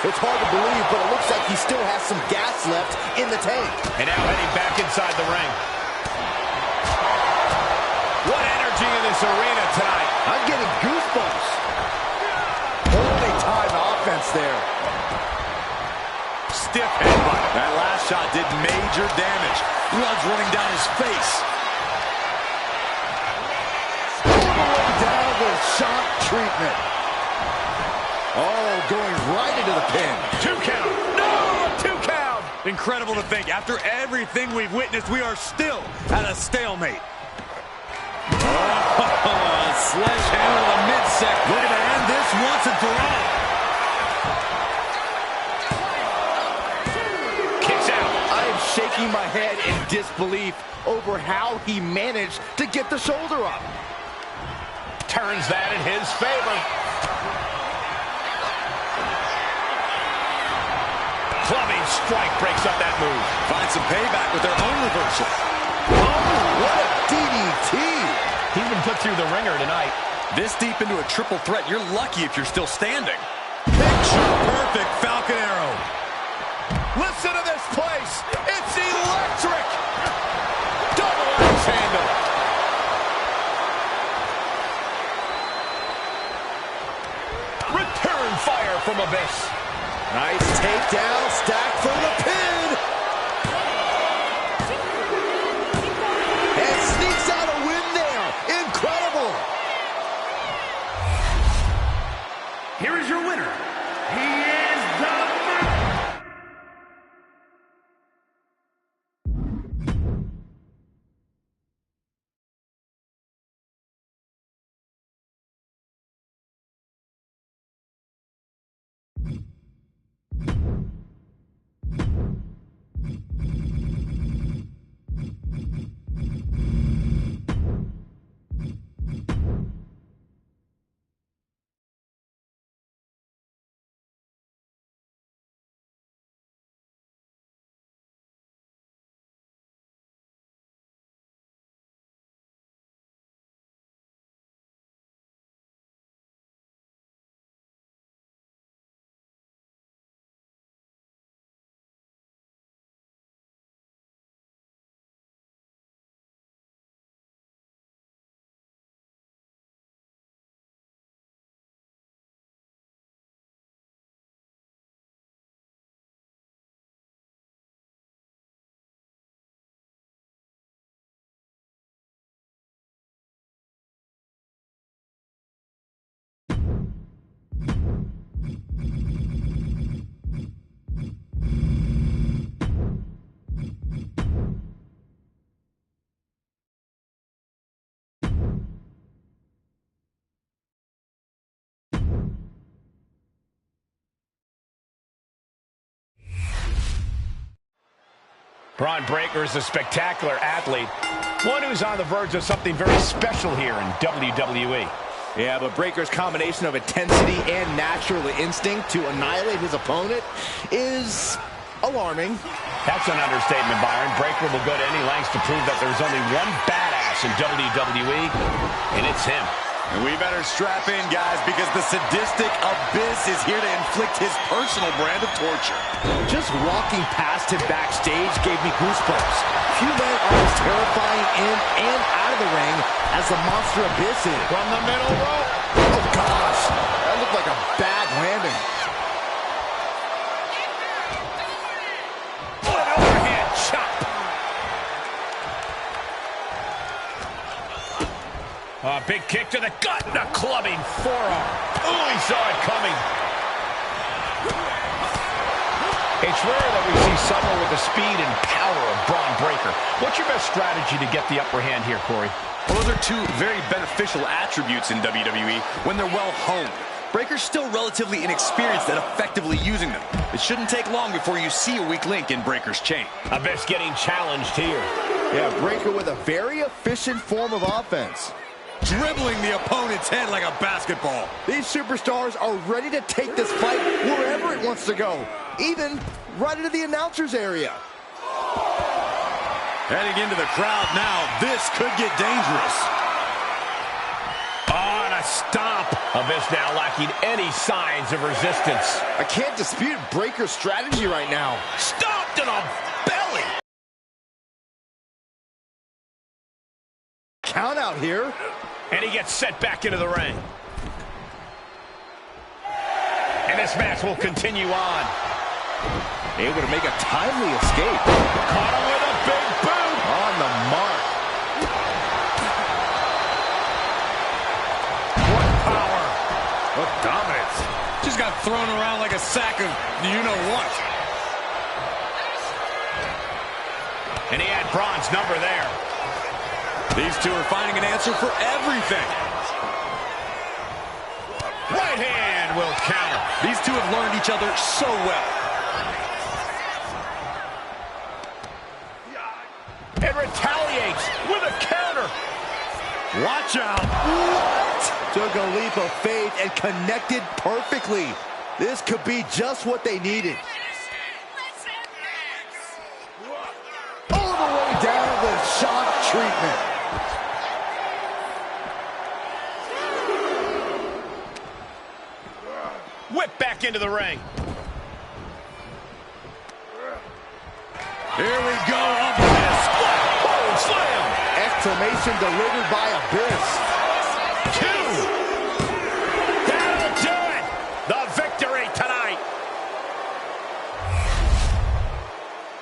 It's hard to believe, but it looks like he still has some gas left in the tank. And now heading back inside the ring. What energy in this arena tonight. I'm getting goosebumps. Holy time offense there. Stiff headbutt. That last shot did major damage. Blood's running down his face. All the way down with shock treatment. Oh, going right into the pin. 2 count. No, a 2 count. Incredible to think, after everything we've witnessed, we are still at a stalemate. Oh, sledgehammer to the midsection. Looking to end this once and for all. Kicks out. I am shaking my head in disbelief over how he managed to get the shoulder up. Turns that in his favor. Clubbing strike breaks up that move. Find some payback with their own reversal. Oh, what a DDT. He's been put through the ringer tonight. This deep into a triple threat, you're lucky if you're still standing. Picture-perfect Falcon Arrow. Listen to this place. It's electric. Double axe handle. Return fire from Abyss. Nice takedown, stacked for the pin. And sneaks out a win there. Incredible. Here is your winner. He is the Braun Breaker is a spectacular athlete, one who's on the verge of something very special here in WWE. Yeah, but Breaker's combination of intensity and natural instinct to annihilate his opponent is alarming. That's an understatement, Byron. Breaker will go to any lengths to prove that there's only one badass in WWE, and it's him. And we better strap in, guys, because the sadistic Abyss is here to inflict his personal brand of torture. Just walking past him backstage gave me goosebumps. Few men are as terrifying in and out of the ring as the monster Abyss is. From the middle rope. Oh, gosh. That looked like a bad landing. An overhand chop. A big kick to the gut and a clubbing forearm. Oh, he saw it coming. It's rare that we see someone with the speed and power of Braun Breaker. What's your best strategy to get the upper hand here, Corey? Well, those are two very beneficial attributes in WWE when they're well honed. Breaker's still relatively inexperienced at effectively using them. It shouldn't take long before you see a weak link in Breaker's chain. Abyss getting challenged here. Yeah, Breaker with a very efficient form of offense. Dribbling the opponent's head like a basketball. These superstars are ready to take this fight wherever it wants to go, even right into the announcer's area. Heading into the crowd now, this could get dangerous. Oh, and a stomp. Abyss now lacking any signs of resistance. I can't dispute Breaker's strategy right now. Stomped in the belly. Count out here. And he gets set back into the ring. And this match will continue on. Able to make a timely escape. Caught him with a big boot. On the mark. What power. What dominance. Just got thrown around like a sack of you-know-what. And he had Braun's number there. These two are finding an answer for everything. Right hand will counter. These two have learned each other so well. And retaliates with a counter. Watch out. What? Took a leap of faith and connected perfectly. This could be just what they needed. All the way down with shock treatment. Whip back into the ring. Here we go. Abyss. Oh, slam. Exclamation delivered by Abyss. 2. That'll do it. The victory tonight.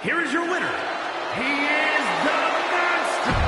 Here is your winner. He is the monster.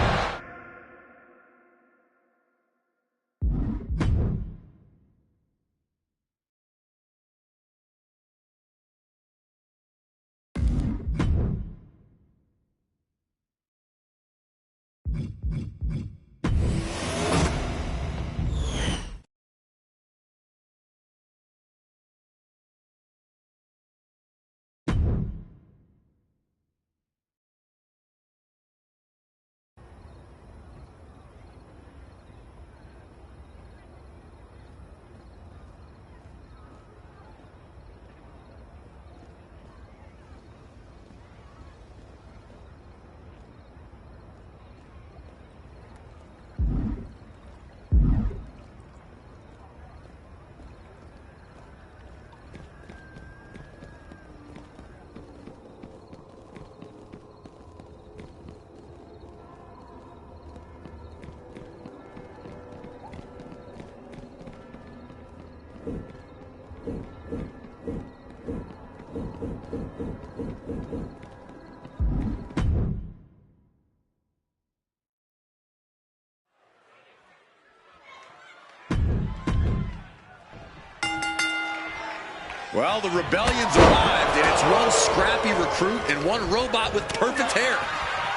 Well, the rebellion's arrived, and it's one scrappy recruit and one robot with perfect hair.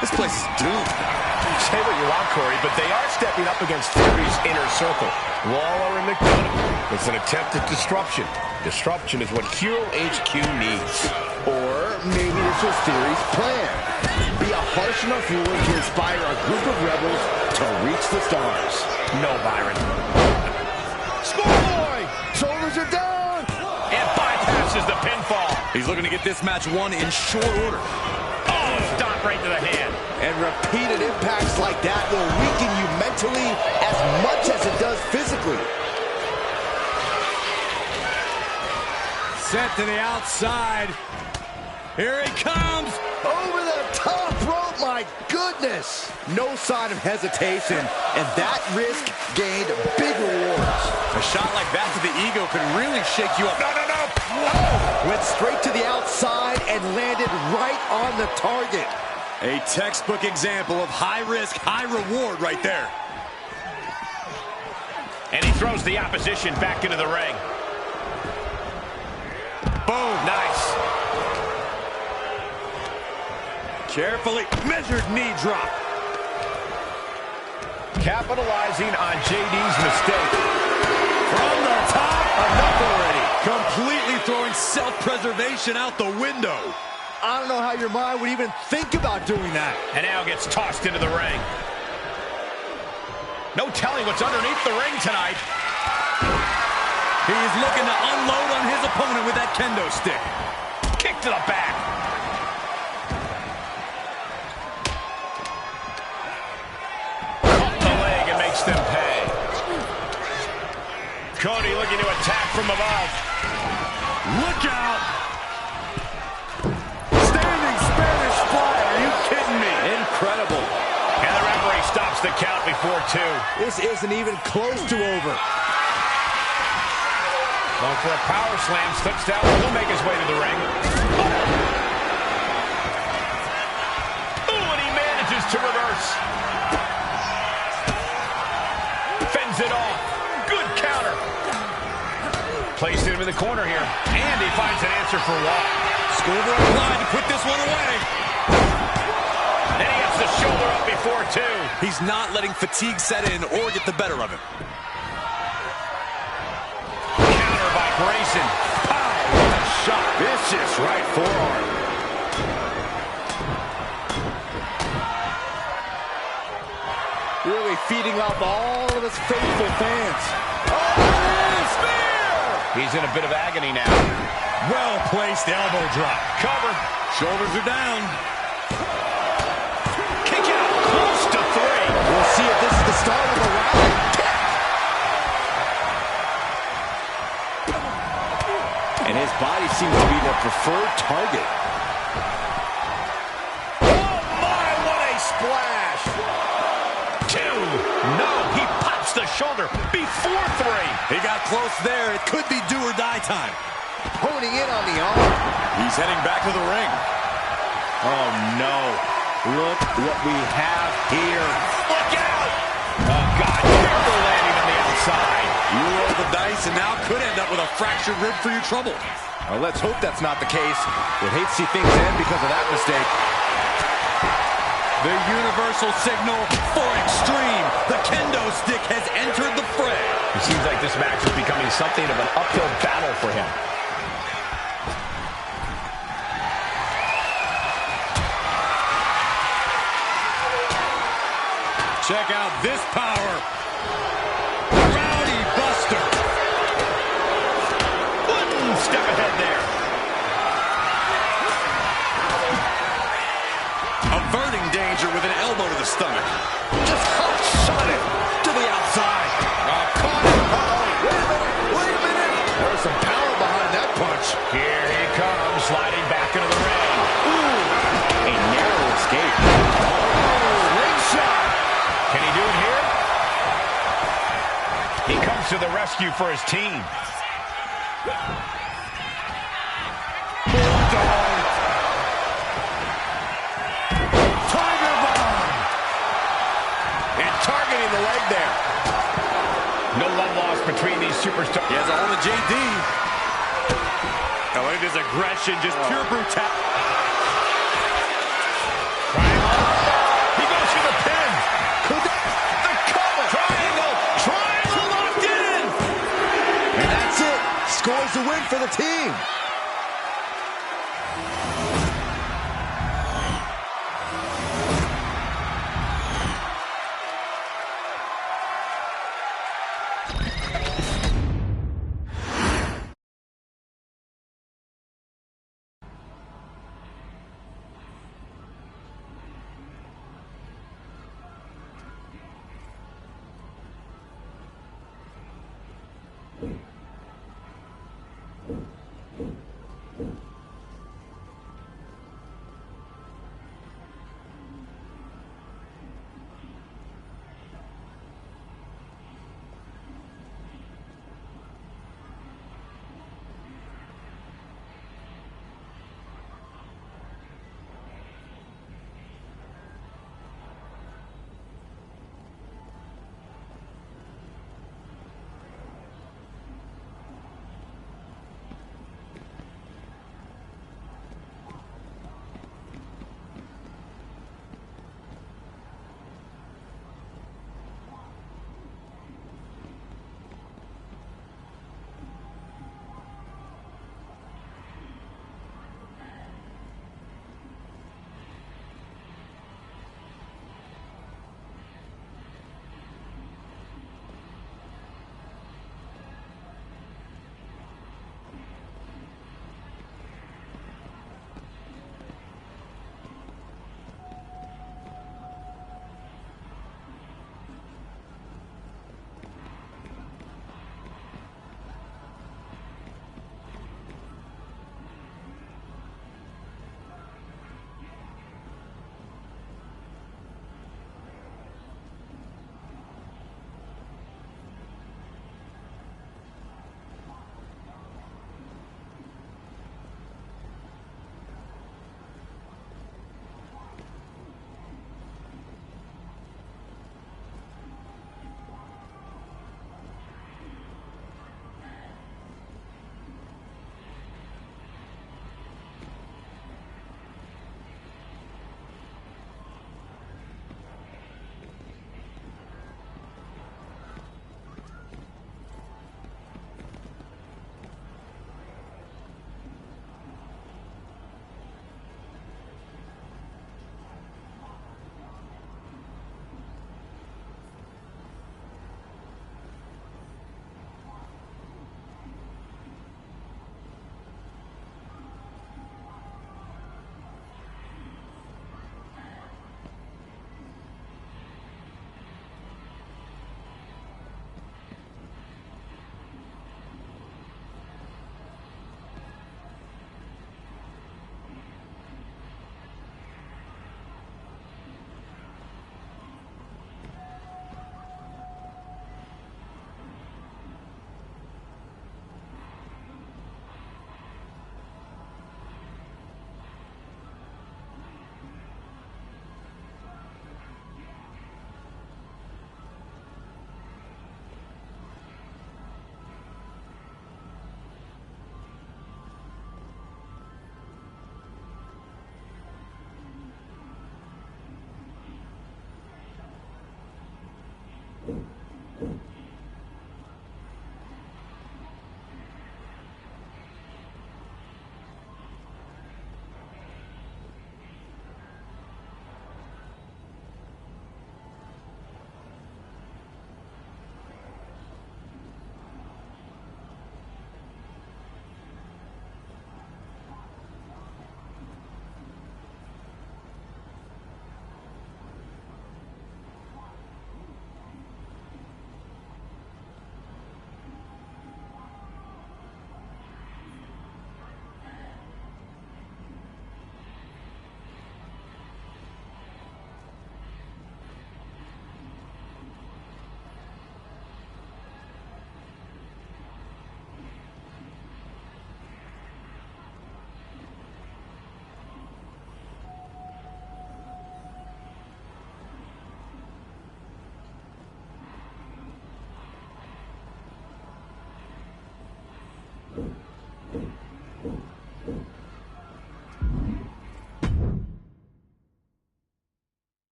This place is doomed. say what you want, Corey, but they are stepping up against Theory's inner circle. Lawler and McDonough. It's an attempt at disruption. Disruption is what Hero HQ needs. Or maybe this was Theory's plan. Be a harsh enough ruler to inspire a group of rebels to reach the stars. No, Byron. Schoolboy! Shoulders are down! And bypasses the pinfall. He's looking to get this match won in short order. Oh, stomp right to the hand. And repeated impacts like that will weaken you mentally as much as it does physically. Set to the outside. Here he comes. Over the top rope, my goodness. No sign of hesitation, and that risk gained big rewards. A shot like that to the ego could really shake you up. No. Oh, went straight to the outside and landed right on the target. A textbook example of high risk, high reward right there. And he throws the opposition back into the ring. Boom, nice. Carefully measured knee drop. Capitalizing on JD's mistake. From the top, enough already. Completely throwing self-preservation out the window. I don't know how your mind would even think about doing that. And now gets tossed into the ring. No telling what's underneath the ring tonight. He is looking to unload on his opponent with that kendo stick. Kick to the back. Caught the leg and makes them pay. Cody looking to attack from above. Look out. Standing Spanish fly. Are you kidding me? Incredible. And the referee stops the count before 2. This isn't even close to over. Going for a power slam, slips down, he'll make his way to the ring. Ooh, and he manages to reverse. Fends it off. Good counter. Placed him in the corner here. And he finds an answer for Wall. Schoolboy line to put this one away. And he gets the shoulder up before 2. He's not letting fatigue set in or get the better of him. Grayson. Pow! What a shot. Vicious right forearm. Really feeding off all of his faithful fans. Oh, spear! He's in a bit of agony now. Well-placed elbow drop. Cover. Shoulders are down. Kick out. Close to 3. We'll see if this is the start of a rally. And his body seems to be the preferred target. Oh, my, what a splash. 2. No, he pops the shoulder before 3. He got close there. It could be do or die time. Honing in on the arm. He's heading back to the ring. Oh, no. Look what we have here. Look out. Oh, God. Terrible landing on the outside. You roll the dice and now could end up with a fractured rib for your trouble. Well, let's hope that's not the case. We'd hate to see things end because of that mistake. The universal signal for extreme. The kendo stick has entered the fray. It seems like this match is becoming something of an uphill battle for him. Check out this power. Step ahead there. Averting danger with an elbow to the stomach. Just hot shot it to the outside. Caught it. Wait a minute. There's some power behind that punch. Here he comes, sliding back into the ring. Ooh, a narrow escape. Oh, ring shot. Can he do it here? He comes to the rescue for his team. Targeting the leg there. No love lost between these superstars. He has a hold of JD. Oh, look at his aggression, just pure brutality. He goes for the pin. win for the team.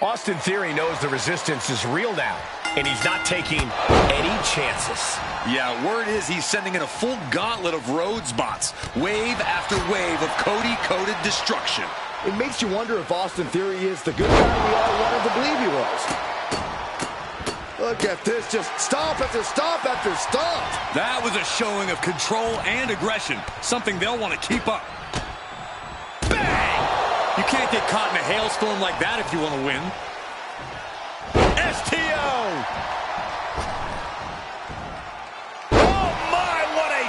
Austin Theory knows the resistance is real now. and he's not taking any chances. Yeah, word is he's sending in a full gauntlet of Rhodes bots. Wave after wave of Cody-coded destruction. It makes you wonder if Austin Theory is the good guy we all wanted to believe he was. Look at this, just stomp after stomp after stomp. That was a showing of control and aggression, something they'll want to keep up. Bang! You can't get caught in a hailstorm like that if you want to win. STO!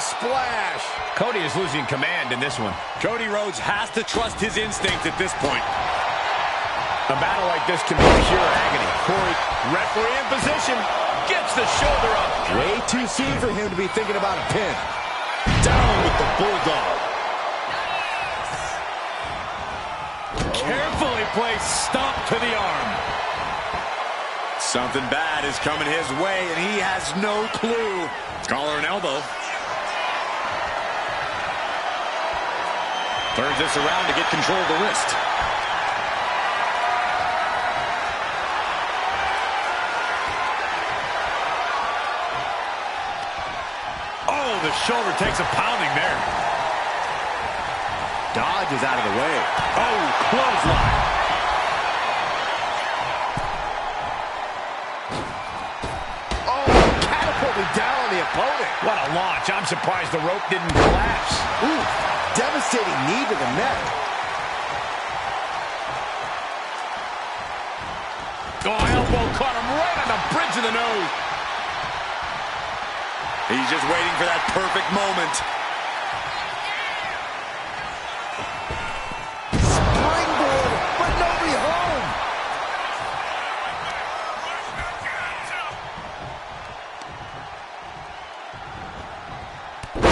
Splash! Cody is losing command in this one. Cody Rhodes has to trust his instinct at this point. A battle like this can be pure agony. Corey, referee in position, gets the shoulder up. Way too soon for him to be thinking about a pin. Down with the Bulldog. Carefully placed stomp to the arm. Something bad is coming his way, and he has no clue. Collar and elbow. Turns this around to get control of the wrist. Oh, the shoulder takes a pounding there. Dodges out of the way. Oh, clothesline. Oh, catapulted down on the opponent. What a launch. I'm surprised the rope didn't collapse. Ooh, devastating knee to the neck. Oh, elbow caught him right on the bridge of the nose. He's just waiting for that perfect moment. Springboard, but nobody home.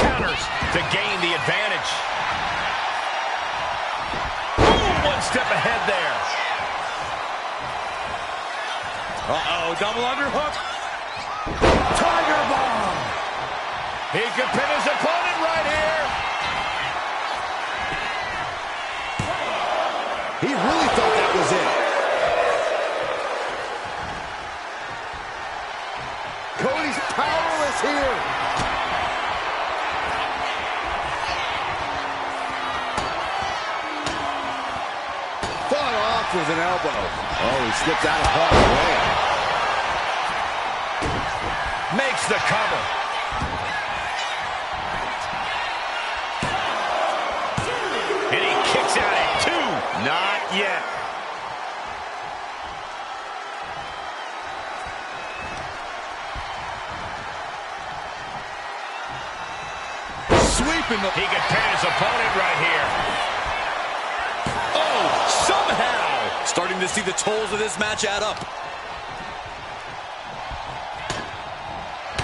Counters to gain the advantage. Ooh, one step ahead there. Uh-oh, double underhook. Tiger bomb. He could pin his opponent right here. He really thought that was it. Cody's powerless here. Fought off with an elbow. Oh, he slipped out of harm's way. Makes the cover. And he kicks out at 2. Not yet. Sweeping the... He could pin his opponent right here. Oh, somehow. Starting to see the tolls of this match add up.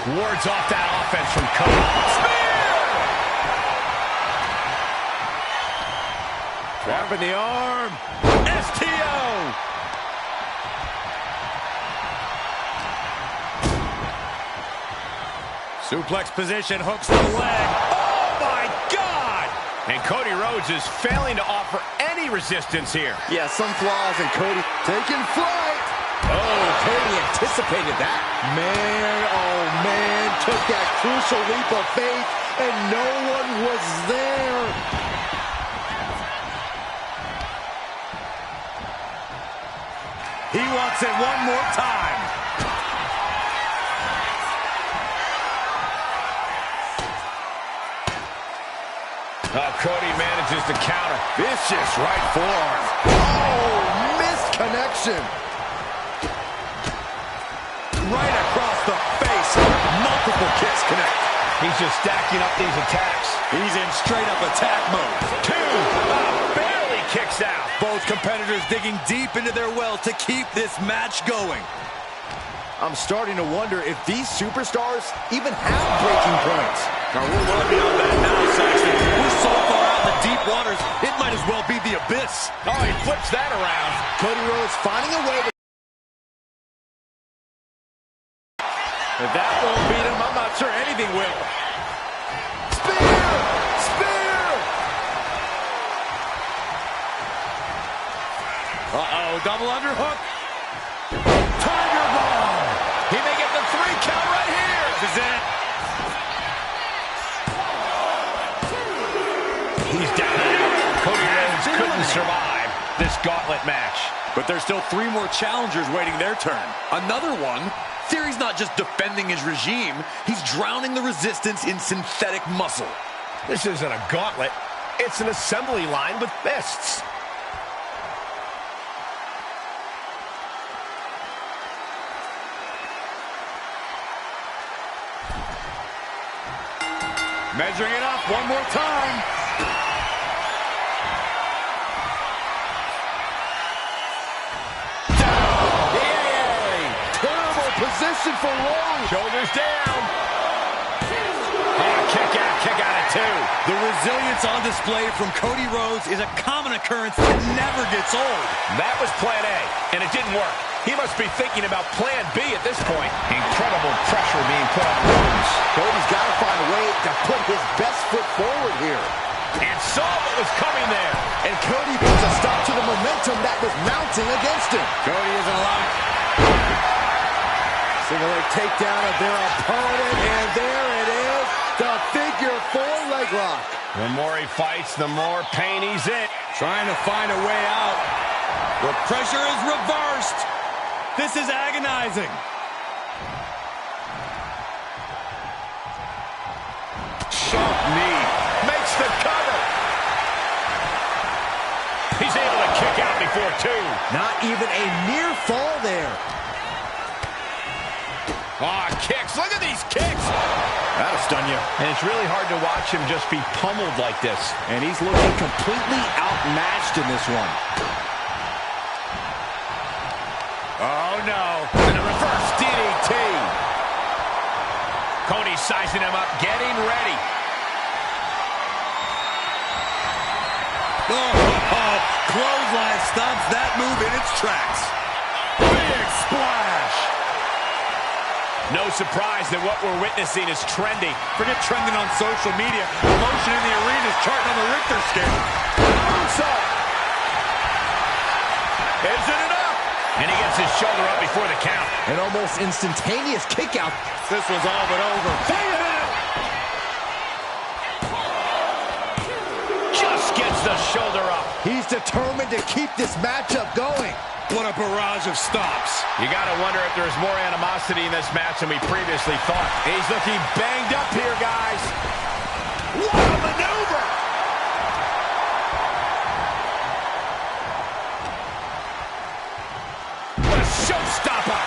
Wards off that offense from Cody. Spear! Dropping the arm. STO! Suplex position, hooks the leg. Oh, my God! And Cody Rhodes is failing to offer any resistance here. Yeah, some flaws in Cody. Taking flight. Oh, Cody anticipated that. Man, oh man, took that crucial leap of faith, and no one was there. He wants it one more time. Cody manages to counter. Vicious right forearm. Oh, missed connection. Right across the face. Multiple kicks connect. He's just stacking up these attacks. He's in straight-up attack mode. 2. Barely kicks out. Both competitors digging deep into their wells to keep this match going. I'm starting to wonder if these superstars even have breaking points. Now, we're well beyond that now, Saxton. We're so far out in the deep waters, it might as well be the abyss. Oh, he flips that around. Cody Rhodes finding a way to... If that won't beat him, I'm not sure anything will. Spear! Spear! Uh-oh, double underhook. Tiger bomb! He This is it. He's down and out. Cody Rhodes couldn't survive this gauntlet match. But there's still 3 more challengers waiting their turn. Another one. Theory's not just defending his regime, he's drowning the resistance in synthetic muscle. This isn't a gauntlet. It's an assembly line with fists. Measuring it up one more time. Terrible position for Rhodes. Shoulders down. Oh, kick out at 2. The resilience on display from Cody Rhodes is a common occurrence that never gets old. That was plan A, and it didn't work. He must be thinking about plan B at this point. Incredible pressure being put on Rhodes. Cody's got to find a way to put his best foot forward here. And saw what was coming there. And Cody puts a stop to the momentum that was mounting against him. Cody isn't allowing. Single leg takedown of their opponent, and there it is, the figure 4 leg lock. The more he fights, the more pain he's in. Trying to find a way out. The pressure is reversed. This is agonizing. Sharp knee. Makes the cover. He's able to kick out before 2. Not even a near fall there. Ah, kicks. Look at these kicks. That'll stun you. And it's really hard to watch him just be pummeled like this. And he's looking completely outmatched in this one. Oh, no. And a reverse DDT. Cody sizing him up, getting ready. Oh, clothesline stops that move in its tracks. Big splash. No surprise that what we're witnessing is trending. Forget trending on social media. Emotion in the arena is charting on the Richter scale. Is it enough? And he gets his shoulder up before the count. An almost instantaneous kick out. This was all but over. Just gets the shoulder up. He's determined to keep this matchup going. What a barrage of stops. You got to wonder if there's more animosity in this match than we previously thought. He's looking banged up here, guys. What a maneuver! What a showstopper!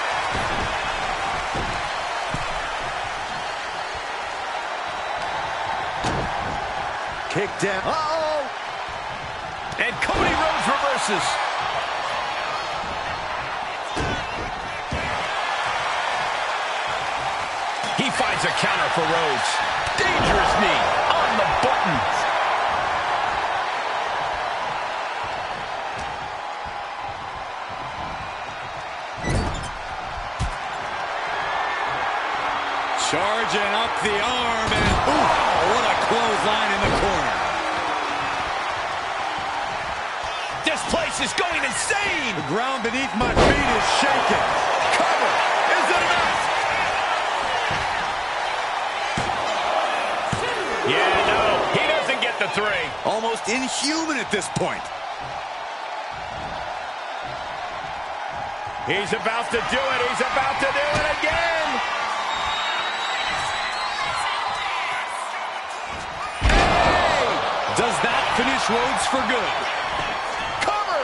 Kick down. Uh-oh! And Cody Rhodes reverses. He finds a counter for Rhodes. Dangerous knee on the button. Charging up the arm, and what a clothesline in the corner. This place is going insane. The ground beneath my feet is shaking. Cover. Is it enough? Yeah, no. He doesn't get the 3. Almost inhuman at this point. He's about to do it. He's about to do it again. Hey! Does that finish Rhodes for good? Cover.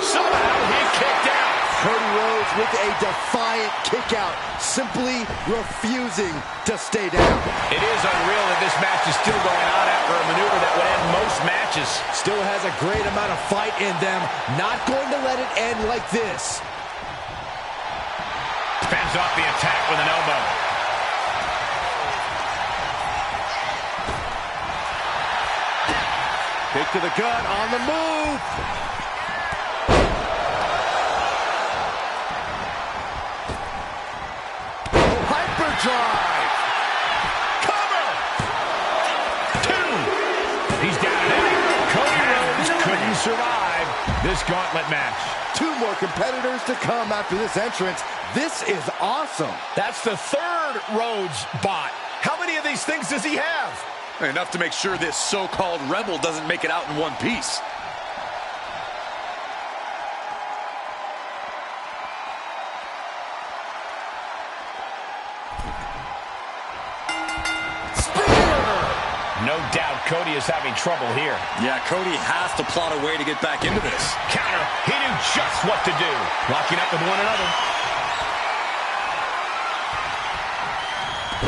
Somehow he kicked out. Cody Rhodes with a defiant kick out, simply refusing to stay down. It is unreal that this match is still going on after a maneuver that would end most matches. Still has a great amount of fight in them. Not going to let it end like this. Fends off the attack with an elbow. Kick to the gut on the move. Hyperdrive. Cover. 2. He's down and out. Cody Rhodes couldn't survive. this gauntlet match. 2 more competitors to come after this entrance. This is awesome. That's the 3rd Rhodes bot. How many of these things does he have? Enough to make sure this so-called rebel doesn't make it out in one piece. No doubt Cody is having trouble here. Yeah, Cody has to plot a way to get back into this. Counter. He knew just what to do. Locking up with one another.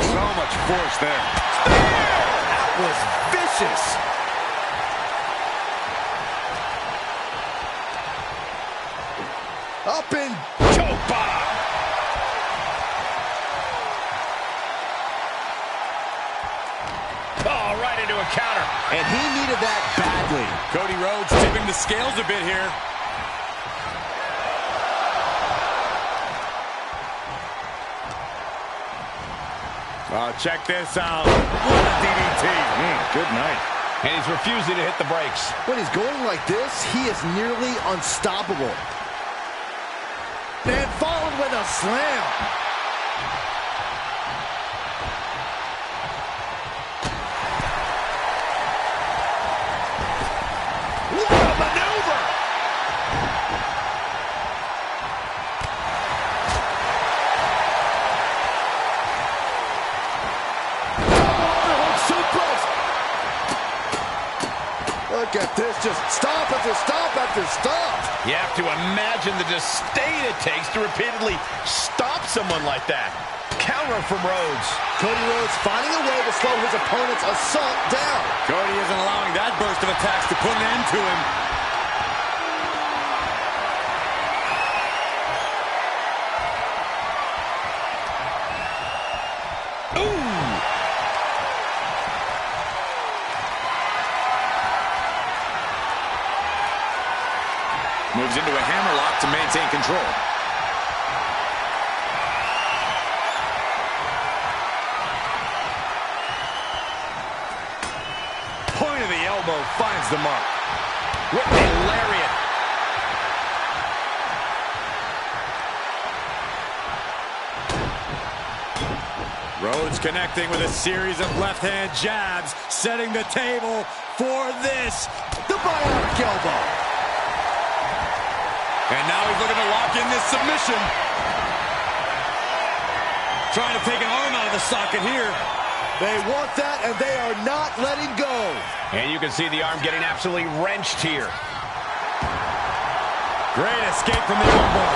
So much force there. That was vicious. Up and Choke bomb. Oh, right into a counter. And he needed that badly. Cody Rhodes tipping the scales a bit here. Oh, check this out. What a DDT. Good night. And he's refusing to hit the brakes. When he's going like this, he is nearly unstoppable. And followed with a slam. What a maneuver! Look at this, just stop after stop after stop. You have to imagine the disdain it takes to repeatedly stop someone like that. Counter from Rhodes. Cody Rhodes finding a way to slow his opponent's assault down. Cody isn't allowing that burst of attacks to put an end to him. Moves into a hammerlock to maintain control. Point of the elbow finds the mark. Whipping lariat. Rhodes connecting with a series of left-hand jabs, setting the table for this. The bionic elbow. And now he's looking to lock in this submission. Trying to take an arm out of the socket here. They want that, and they are not letting go. And you can see the arm getting absolutely wrenched here. Great escape from the armbar.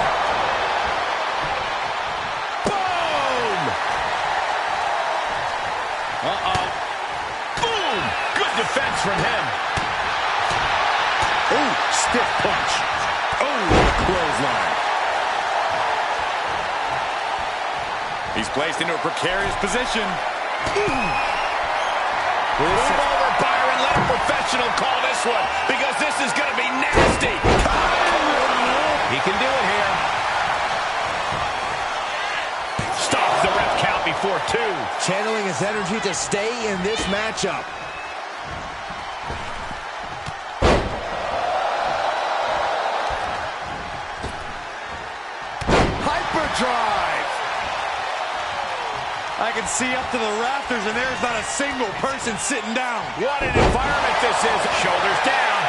Boom! Uh-oh. Boom! Good defense from him. Ooh, stiff punch. Oh, what a clothesline. He's placed into a precarious position. Move over, Byron. Let a professional call this one, because this is going to be nasty. He can do it here. Stops the ref count before 2. Channeling his energy to stay in this matchup. Hyperdrive. I can see up to the rafters, and there's not a single person sitting down. What an environment this is. Shoulders down.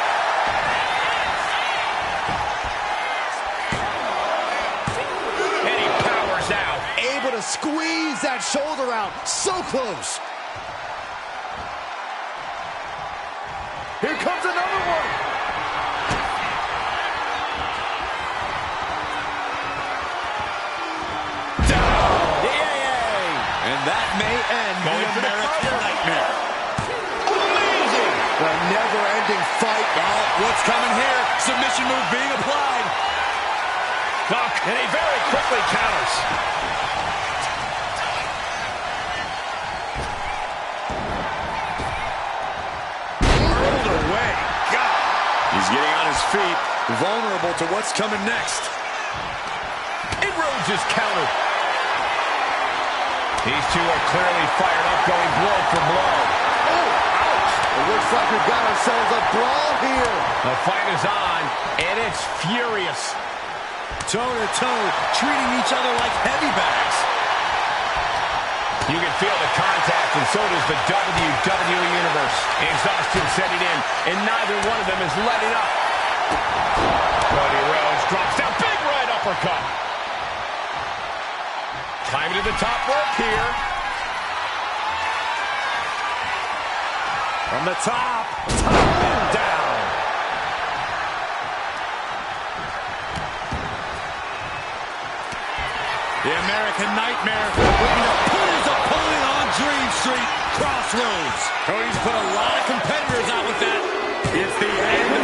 And he powers out. Able to squeeze that shoulder out. So close. Here comes another one. And that may end the American Nightmare. Amazing! The never-ending fight. Oh, what's coming here? Submission move being applied. And he very quickly counters. Hurled away. God. He's getting on his feet, vulnerable to what's coming next. And Rhodes is countered. These two are clearly fired up, going blow for blow. Oh, ouch! It looks like we've got ourselves a brawl here. The fight is on, and it's furious. Toe-to-toe, treating each other like heavy bags. You can feel the contact, and so does the WWE Universe. Exhaustion setting in, and neither one of them is letting up. Cody Rhodes drops down, big right uppercut. Climbing to the top rope here. From the top and down. The American Nightmare looking to put his opponent on Dream Street Crossroads. Cody's put a lot of competitors out with that. It's the end